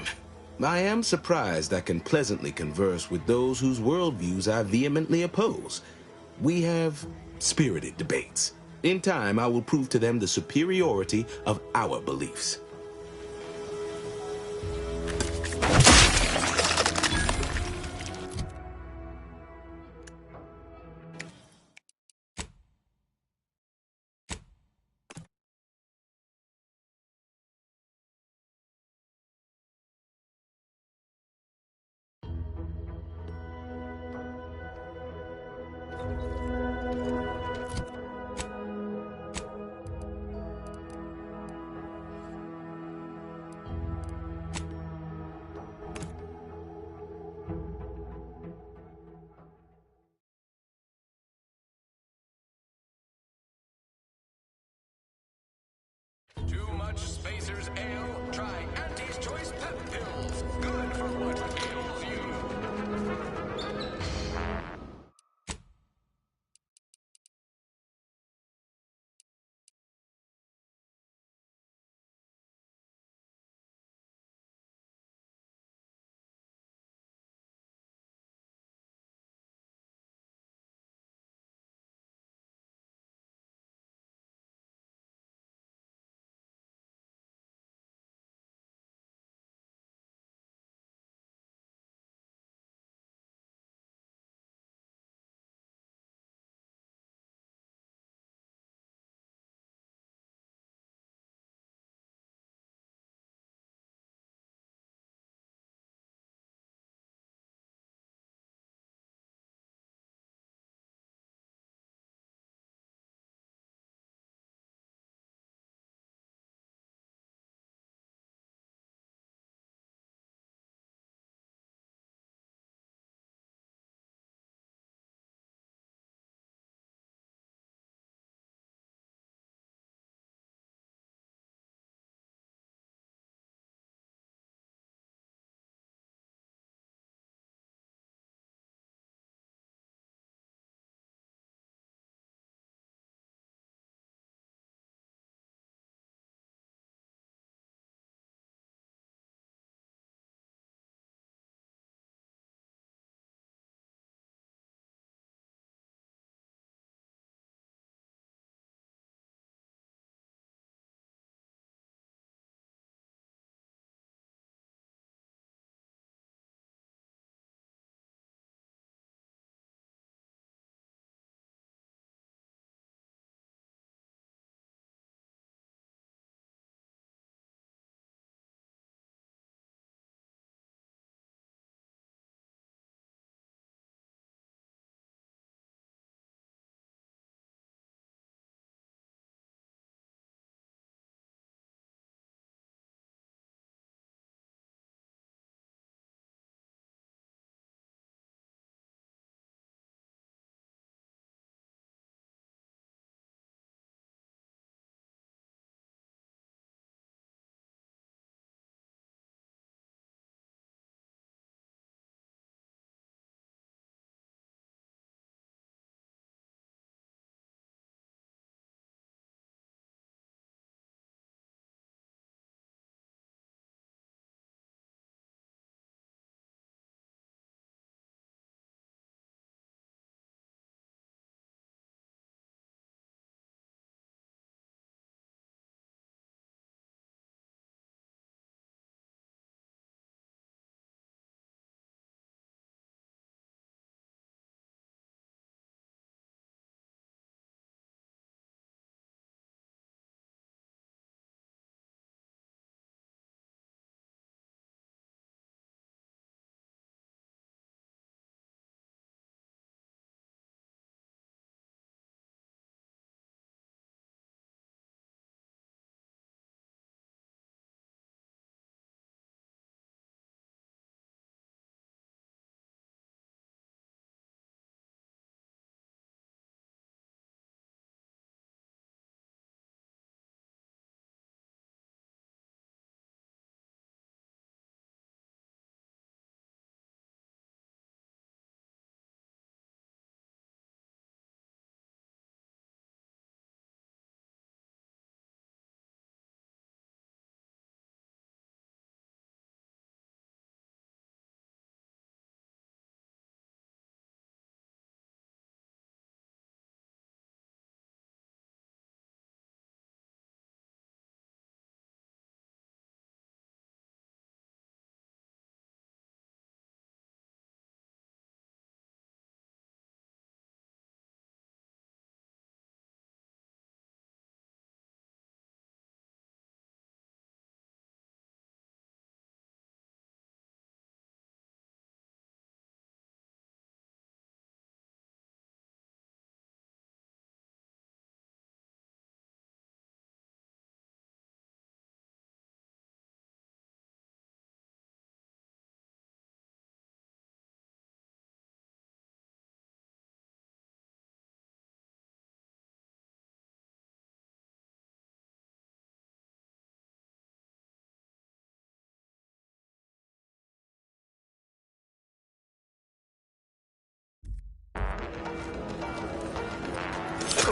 I am surprised I can pleasantly converse with those whose worldviews I vehemently oppose. We have spirited debates. In time, I will prove to them the superiority of our beliefs.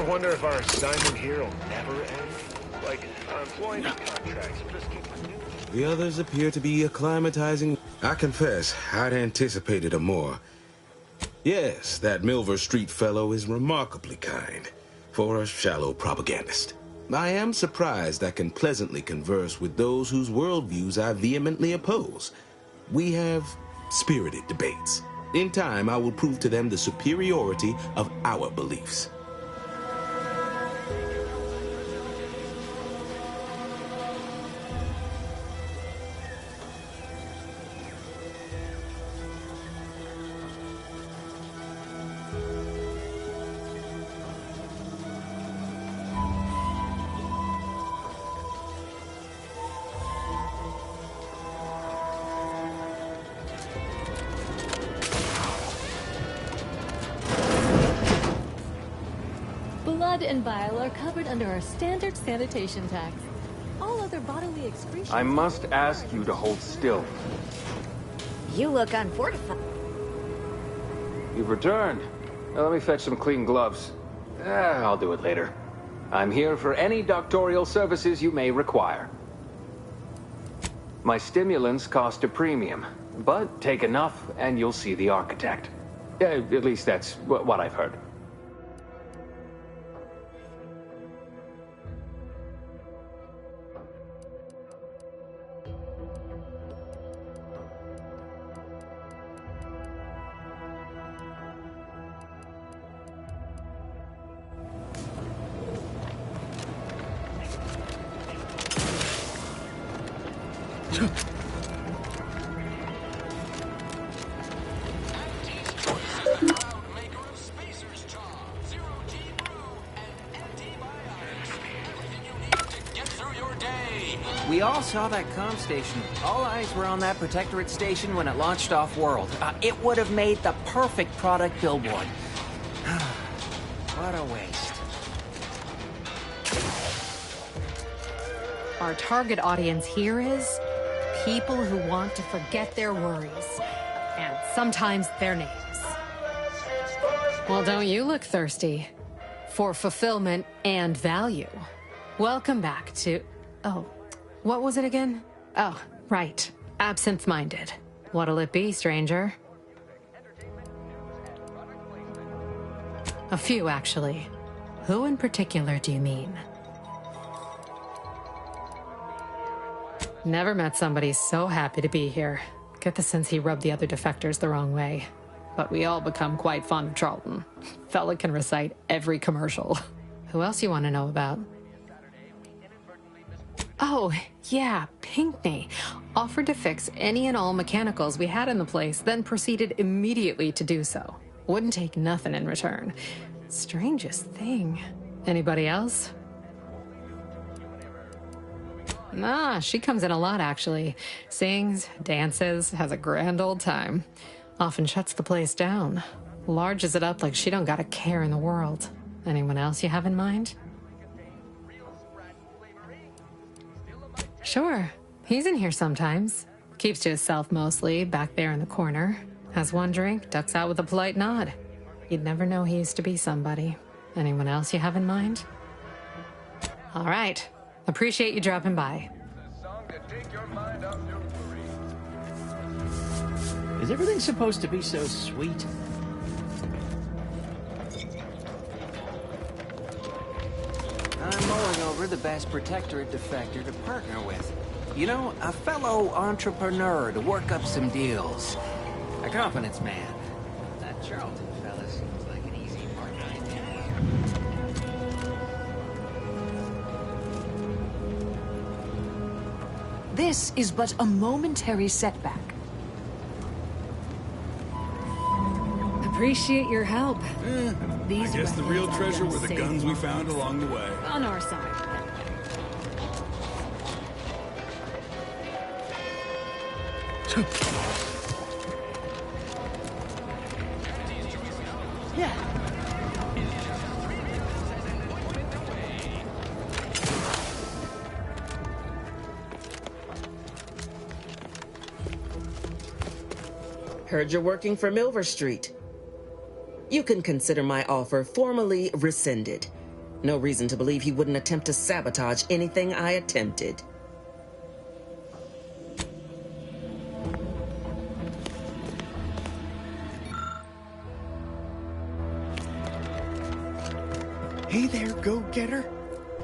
Ever wonder if our assignment here will never end? Like, our employment contracts will just keep renewing. The others appear to be acclimatizing. I confess, I'd anticipated a more... Yes, that Milver Street fellow is remarkably kind for a shallow propagandist. I am surprised I can pleasantly converse with those whose worldviews I vehemently oppose. We have spirited debates. In time, I will prove to them the superiority of our beliefs. Blood and bile are covered under our standard sanitation tax. All other bodily excretions... I must ask you to hold still. You look unfortified. You've returned. Now let me fetch some clean gloves. I'll do it later. I'm here for any doctorial services you may require. My stimulants cost a premium, but take enough and you'll see the architect. At least that's what I've heard. We all saw that comm station. All eyes were on that Protectorate station when it launched off-world. It would have made the perfect product billboard. What a waste. Our target audience here is people who want to forget their worries, and sometimes their names. Well, don't you look thirsty for fulfillment and value? Welcome back to... Oh, what was it again? Oh, right. Absent-minded. What'll it be, stranger? A few, actually. Who in particular do you mean? Never met somebody so happy to be here. Get the sense he rubbed the other defectors the wrong way. But we all become quite fond of Charlton. Fella can recite every commercial. Who else you want to know about? Oh, yeah, Pinckney. Offered to fix any and all mechanicals we had in the place, then proceeded immediately to do so. Wouldn't take nothing in return. Strangest thing. Anybody else? Nah, she comes in a lot, actually. Sings, dances, has a grand old time. Often shuts the place down. Larges it up like she don't got a care in the world. Anyone else you have in mind? Sure. He's in here sometimes. Keeps to himself mostly, back there in the corner. Has one drink, ducks out with a polite nod. You'd never know he used to be somebody. Anyone else you have in mind? All right. Appreciate you dropping by. Is everything supposed to be so sweet? I'm mulling over the best Protectorate defector to partner with. You know, a fellow entrepreneur to work up some deals. A confidence man. That Charlton fella seems like an easy partner. This is but a momentary setback. Appreciate your help. I guess the real treasure were the guns we found along the way. On our side. Yeah. Heard you're working for Milver Street. You can consider my offer formally rescinded. No reason to believe he wouldn't attempt to sabotage anything I attempted. Hey there, go-getter.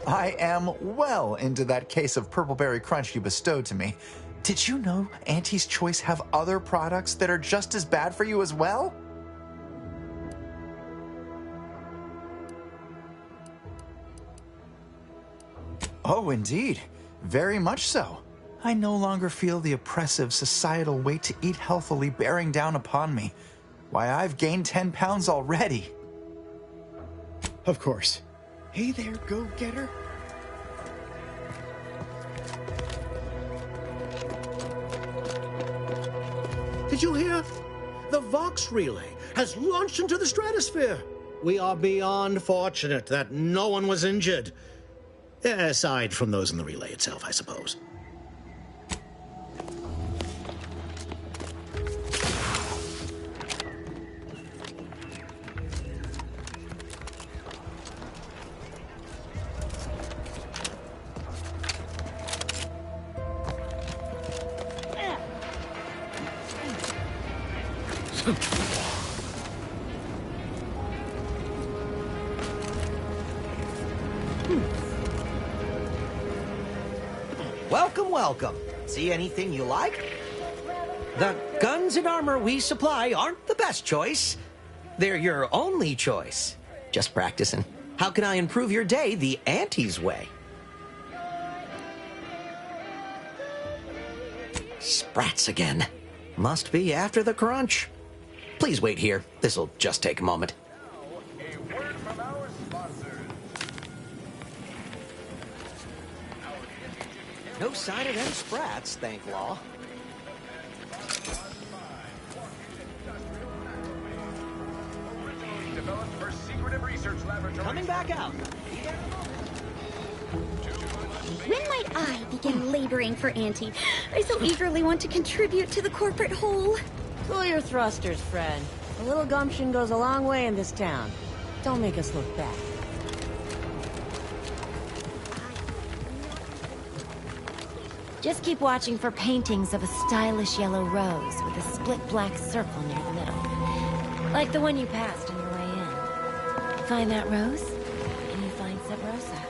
I am well into that case of Purpleberry Crunch you bestowed to me. Did you know Auntie's Choice have other products that are just as bad for you as well? Oh, indeed. Very much so. I no longer feel the oppressive societal weight to eat healthily bearing down upon me. Why, I've gained 10 pounds already. Of course. Hey there, go-getter. Did you hear? The Vox relay has launched into the stratosphere. We are beyond fortunate that no one was injured. Aside from those in the relay itself, I suppose. Welcome, welcome. See anything you like? The guns and armor we supply aren't the best choice. They're your only choice. Just practicing. How can I improve your day the Auntie's way? Sprats again. Must be after the crunch. Please wait here. This'll just take a moment. No sign of them sprats, thank law. Coming back out. When might I begin laboring for Auntie? I so eagerly want to contribute to the corporate whole. Cool your thrusters, friend. A little gumption goes a long way in this town. Don't make us look bad. Just keep watching for paintings of a stylish yellow rose with a split black circle near the middle. Like the one you passed on your way in. Find that rose, and you find Sub Rosa.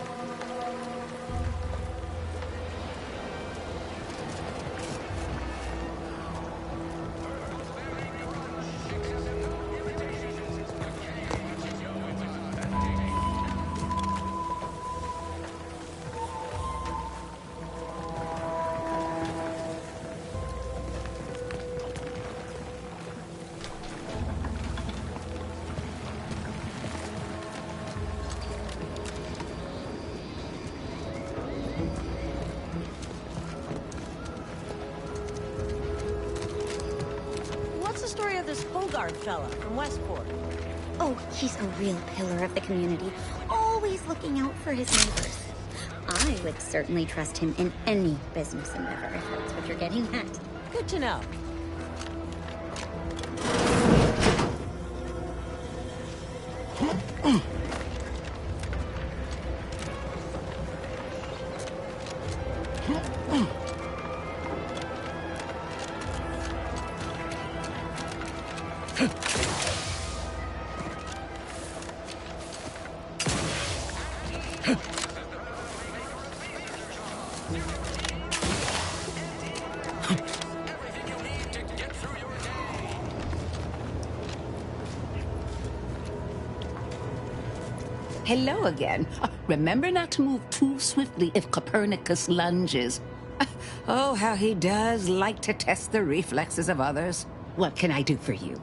Fella from Westport. Oh, he's a real pillar of the community, always looking out for his neighbors. I would certainly trust him in any business endeavor, if that's what you're getting at. Good to know. Hello again. Remember not to move too swiftly if Copernicus lunges. Oh, how he does like to test the reflexes of others. What can I do for you?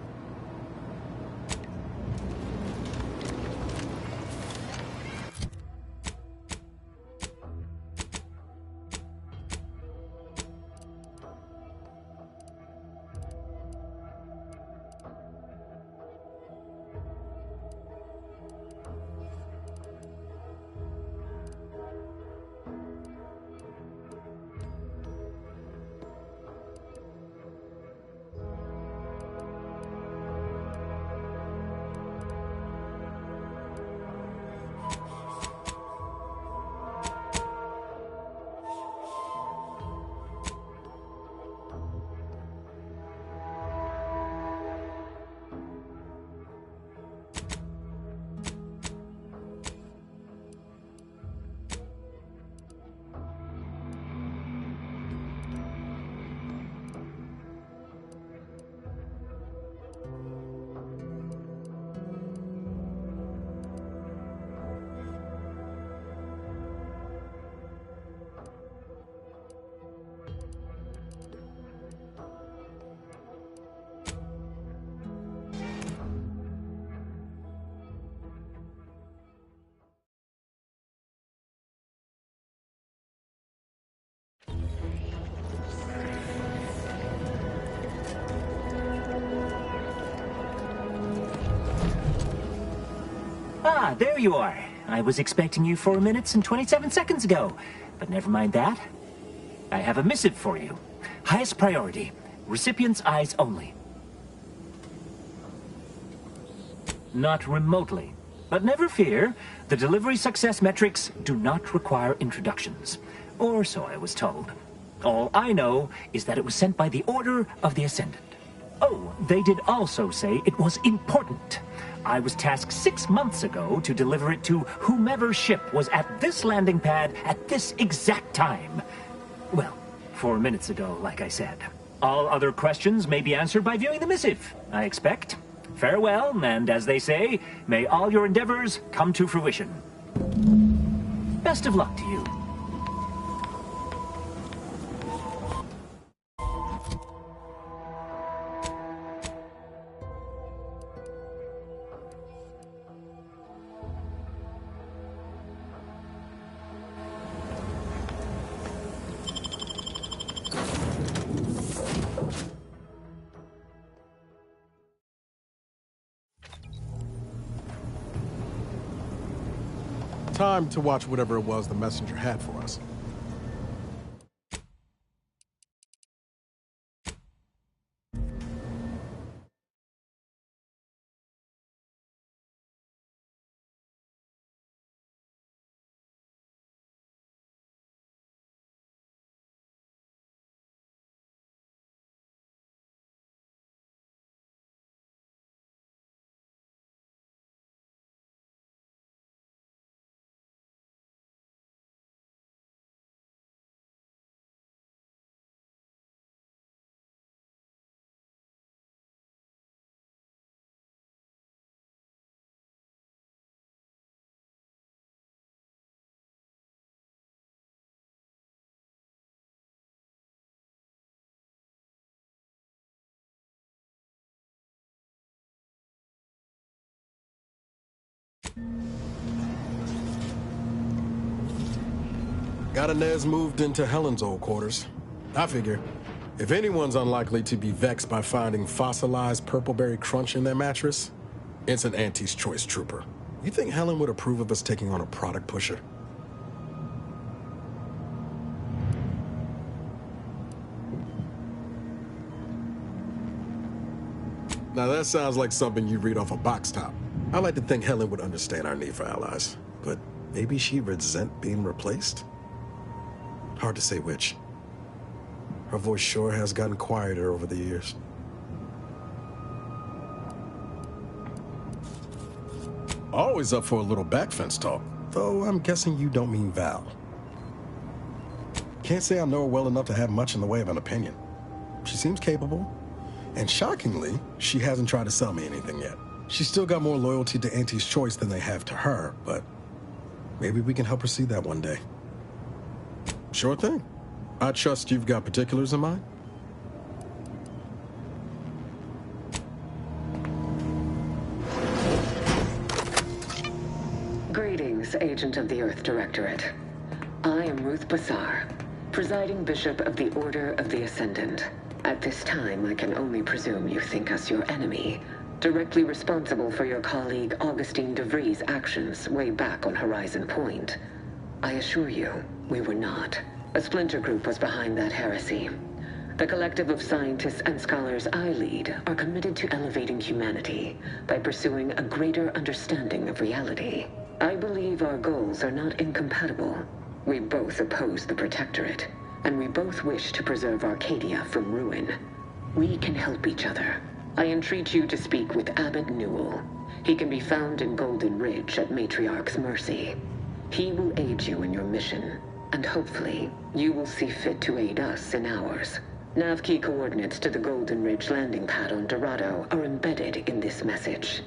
Ah, there you are. I was expecting you 4 minutes and 27 seconds ago. But never mind that. I have a missive for you. Highest priority. Recipient's eyes only. Not remotely. But never fear. The delivery success metrics do not require introductions. Or so I was told. All I know is that it was sent by the Order of the Ascendant. Oh, they did also say it was important. I was tasked 6 months ago to deliver it to whomever ship was at this landing pad at this exact time. Well, 4 minutes ago, like I said. All other questions may be answered by viewing the missive, I expect. Farewell, and as they say, may all your endeavors come to fruition. Best of luck to you. Time to watch whatever it was the messenger had for us. Got Inez moved into Helen's old quarters. I figure, if anyone's unlikely to be vexed by finding fossilized purpleberry crunch in their mattress, it's an Auntie's Choice trooper. You think Helen would approve of us taking on a product pusher? Now that sounds like something you read off a box top. I like to think Helen would understand our need for allies, but maybe she'd resent being replaced? Hard to say which. Her voice sure has gotten quieter over the years. Always up for a little backfence talk, though I'm guessing you don't mean Val. Can't say I know her well enough to have much in the way of an opinion. She seems capable, and shockingly, she hasn't tried to sell me anything yet. She's still got more loyalty to Auntie's Choice than they have to her, but maybe we can help her see that one day. Sure thing. I trust you've got particulars in mind. Greetings, Agent of the Earth Directorate. I am Ruth Bassar, presiding Bishop of the Order of the Ascendant. At this time, I can only presume you think us your enemy, directly responsible for your colleague Augustine DeVries' actions way back on Horizon Point. I assure you, we were not. A splinter group was behind that heresy. The collective of scientists and scholars I lead are committed to elevating humanity by pursuing a greater understanding of reality. I believe our goals are not incompatible. We both oppose the Protectorate, and we both wish to preserve Arcadia from ruin. We can help each other. I entreat you to speak with Abbot Newell. He can be found in Golden Ridge at Matriarch's Mercy. He will aid you in your mission, and hopefully, you will see fit to aid us in ours. Nav key coordinates to the Golden Ridge landing pad on Dorado are embedded in this message.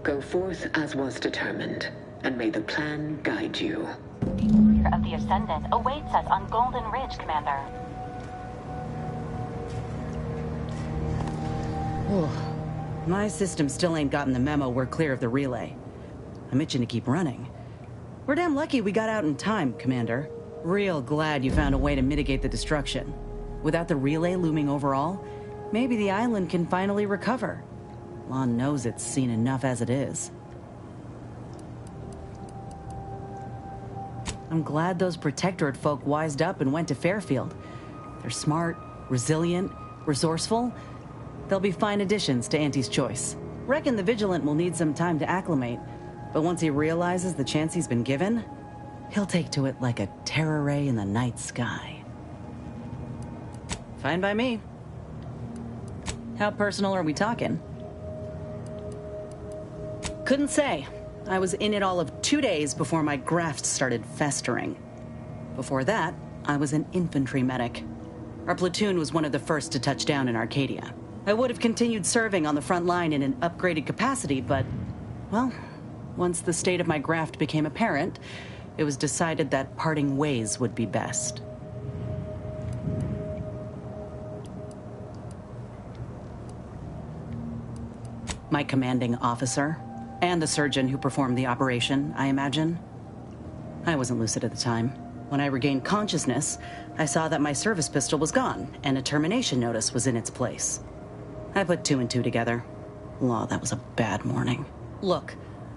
Go forth as was determined, and may the plan guide you. The Order of the Ascendant awaits us on Golden Ridge, Commander. My system still ain't gotten the memo we're clear of the relay. I'm itching to keep running. We're damn lucky we got out in time, Commander. Real glad you found a way to mitigate the destruction. Without the relay looming over all, maybe the island can finally recover. Lon knows it's seen enough as it is. I'm glad those Protectorate folk wised up and went to Fairfield. They're smart, resilient, resourceful. They'll be fine additions to Auntie's choice. Reckon the Vigilant will need some time to acclimate, but once he realizes the chance he's been given, he'll take to it like a terror ray in the night sky. Fine by me. How personal are we talking? Couldn't say. I was in it all of 2 days before my graft started festering. Before that, I was an infantry medic. Our platoon was one of the first to touch down in Arcadia. I would have continued serving on the front line in an upgraded capacity, but, well, once the state of my graft became apparent, it was decided that parting ways would be best. My commanding officer, and the surgeon who performed the operation, I imagine. I wasn't lucid at the time. When I regained consciousness, I saw that my service pistol was gone, and a termination notice was in its place. I put 2 and 2 together. Law, that was a bad morning. Look,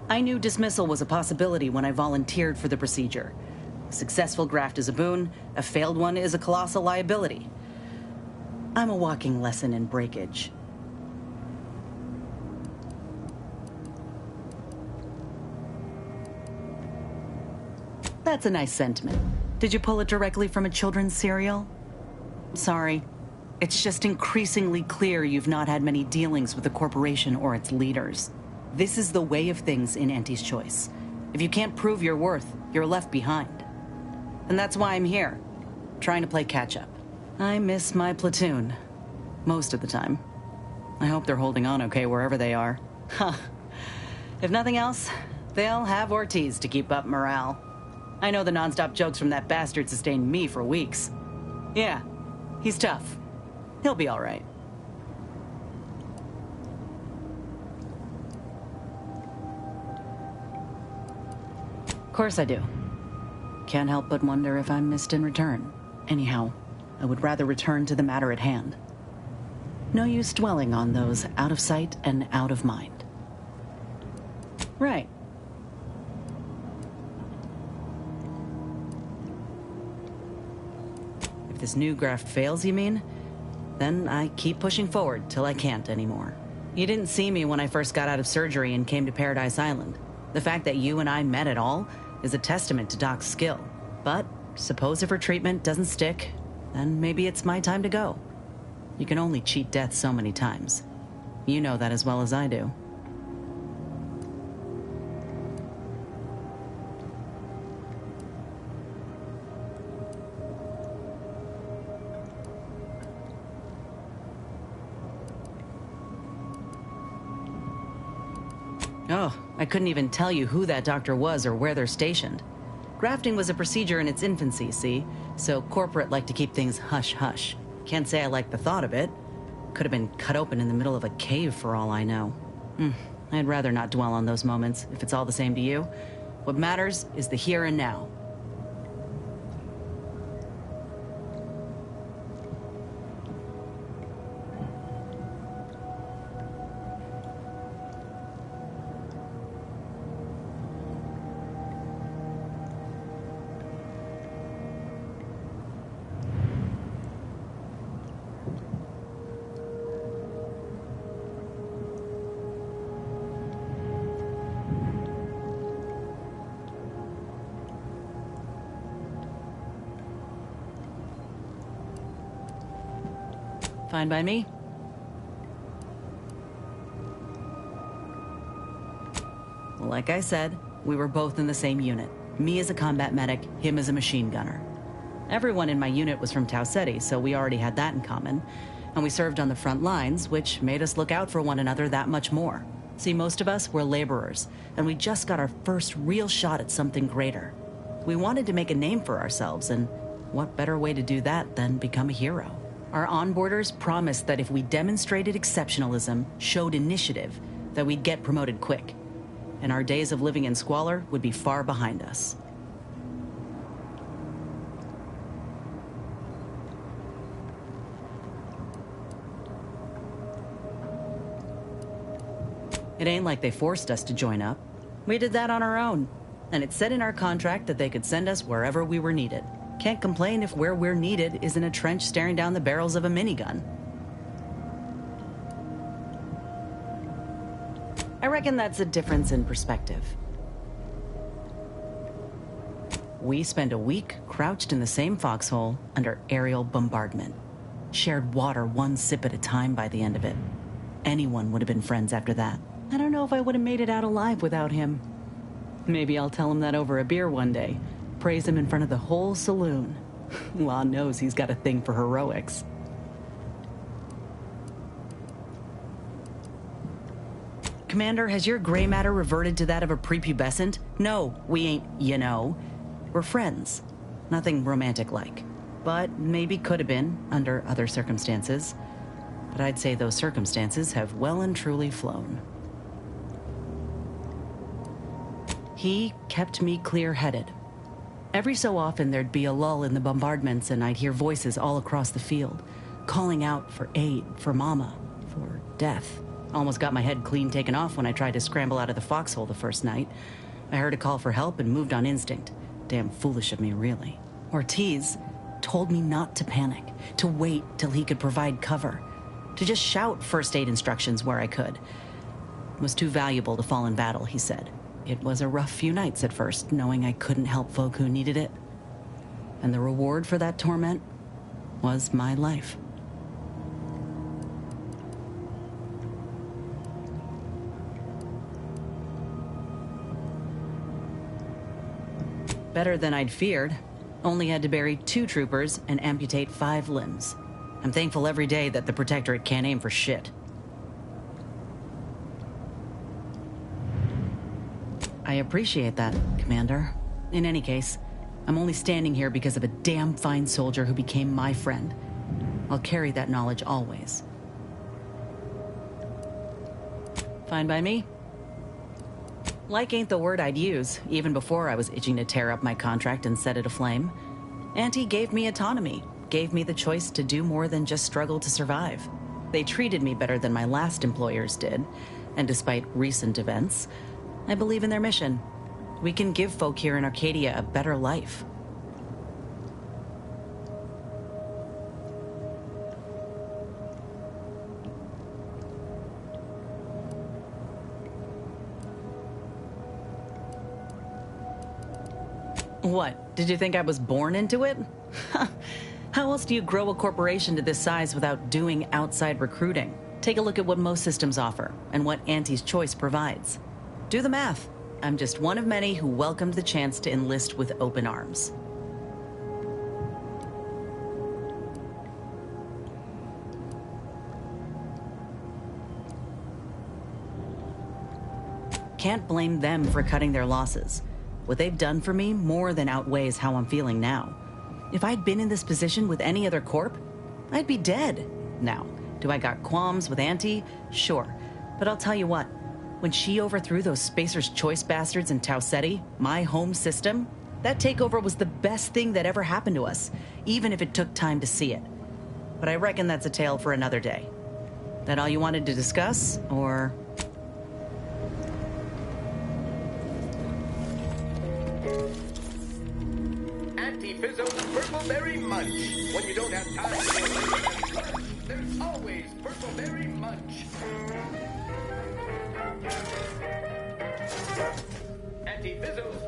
I knew dismissal was a possibility when I volunteered for the procedure. A successful graft is a boon, a failed one is a colossal liability. I'm a walking lesson in breakage. That's a nice sentiment. Did you pull it directly from a children's serial? Sorry. It's just increasingly clear you've not had many dealings with the corporation or its leaders. This is the way of things in Auntie's Choice. If you can't prove your worth, you're left behind. And that's why I'm here, trying to play catch-up. I miss my platoon. Most of the time. I hope they're holding on okay wherever they are. Huh. If nothing else, they'll have Ortiz to keep up morale. I know the non-stop jokes from that bastard sustained me for weeks. Yeah, he's tough. He'll be all right. Of course I do. Can't help but wonder if I'm missed in return. Anyhow, I would rather return to the matter at hand. No use dwelling on those out of sight and out of mind. Right. If this new graft fails, you mean? Then I keep pushing forward till I can't anymore. You didn't see me when I first got out of surgery and came to Paradise Island. The fact that you and I met at all is a testament to Doc's skill. But suppose if her treatment doesn't stick, then maybe it's my time to go. You can only cheat death so many times. You know that as well as I do. Oh, I couldn't even tell you who that doctor was or where they're stationed. Grafting was a procedure in its infancy, see? So corporate liked to keep things hush-hush. Can't say I like the thought of it. Could have been cut open in the middle of a cave for all I know. I'd rather not dwell on those moments, if it's all the same to you. What matters is the here and now. Fine by me. Well, like I said, we were both in the same unit. Me as a combat medic, him as a machine gunner. Everyone in my unit was from Tau Ceti, so we already had that in common. And we served on the front lines, which made us look out for one another that much more. See, most of us were laborers, and we just got our first real shot at something greater. We wanted to make a name for ourselves, and what better way to do that than become a hero? Our onboarders promised that if we demonstrated exceptionalism, showed initiative, that we'd get promoted quick. And our days of living in squalor would be far behind us. It ain't like they forced us to join up. We did that on our own. and it said in our contract that they could send us wherever we were needed. Can't complain if where we're needed is in a trench staring down the barrels of a minigun. I reckon that's a difference in perspective. We spent a week crouched in the same foxhole under aerial bombardment. Shared water one sip at a time by the end of it. Anyone would have been friends after that. I don't know if I would have made it out alive without him. Maybe I'll tell him that over a beer one day. Praise him in front of the whole saloon. Law knows he's got a thing for heroics. Commander, has your gray matter reverted to that of a prepubescent? No, we ain't, you know. We're friends. Nothing romantic-like. But maybe could have been, under other circumstances. But I'd say those circumstances have well and truly flown. He kept me clear-headed. Every so often there'd be a lull in the bombardments and I'd hear voices all across the field, calling out for aid, for Mama, for death. Almost got my head clean taken off when I tried to scramble out of the foxhole the first night. I heard a call for help and moved on instinct. Damn foolish of me, really. Ortiz told me not to panic, to wait till he could provide cover, to just shout first aid instructions where I could. It was too valuable to fall in battle, he said. It was a rough few nights at first, knowing I couldn't help folk who needed it. And the reward for that torment was my life. Better than I'd feared. Only had to bury 2 troopers and amputate 5 limbs. I'm thankful every day that the Protectorate can't aim for shit. I appreciate that, Commander. In any case, I'm only standing here because of a damn fine soldier who became my friend. I'll carry that knowledge always. Fine by me? Like ain't the word I'd use, even before I was itching to tear up my contract and set it aflame. Auntie gave me autonomy, gave me the choice to do more than just struggle to survive. They treated me better than my last employers did, and despite recent events, I believe in their mission. We can give folk here in Arcadia a better life. What? Did you think I was born into it? How else do you grow a corporation to this size without doing outside recruiting? Take a look at what most systems offer, and what Auntie's Choice provides. Do the math. I'm just one of many who welcomed the chance to enlist with open arms. Can't blame them for cutting their losses. What they've done for me more than outweighs how I'm feeling now. If I'd been in this position with any other corp, I'd be dead. Now, do I got qualms with Auntie? Sure. But I'll tell you what, when she overthrew those Spacer's Choice bastards in Tau Ceti, my home system, that takeover was the best thing that ever happened to us, even if it took time to see it. But I reckon that's a tale for another day. That all you wanted to discuss, or... Fizzo's Purple Berry Munch. When you don't have time for there's always Purple Berry Munch. Auntie Fizzo's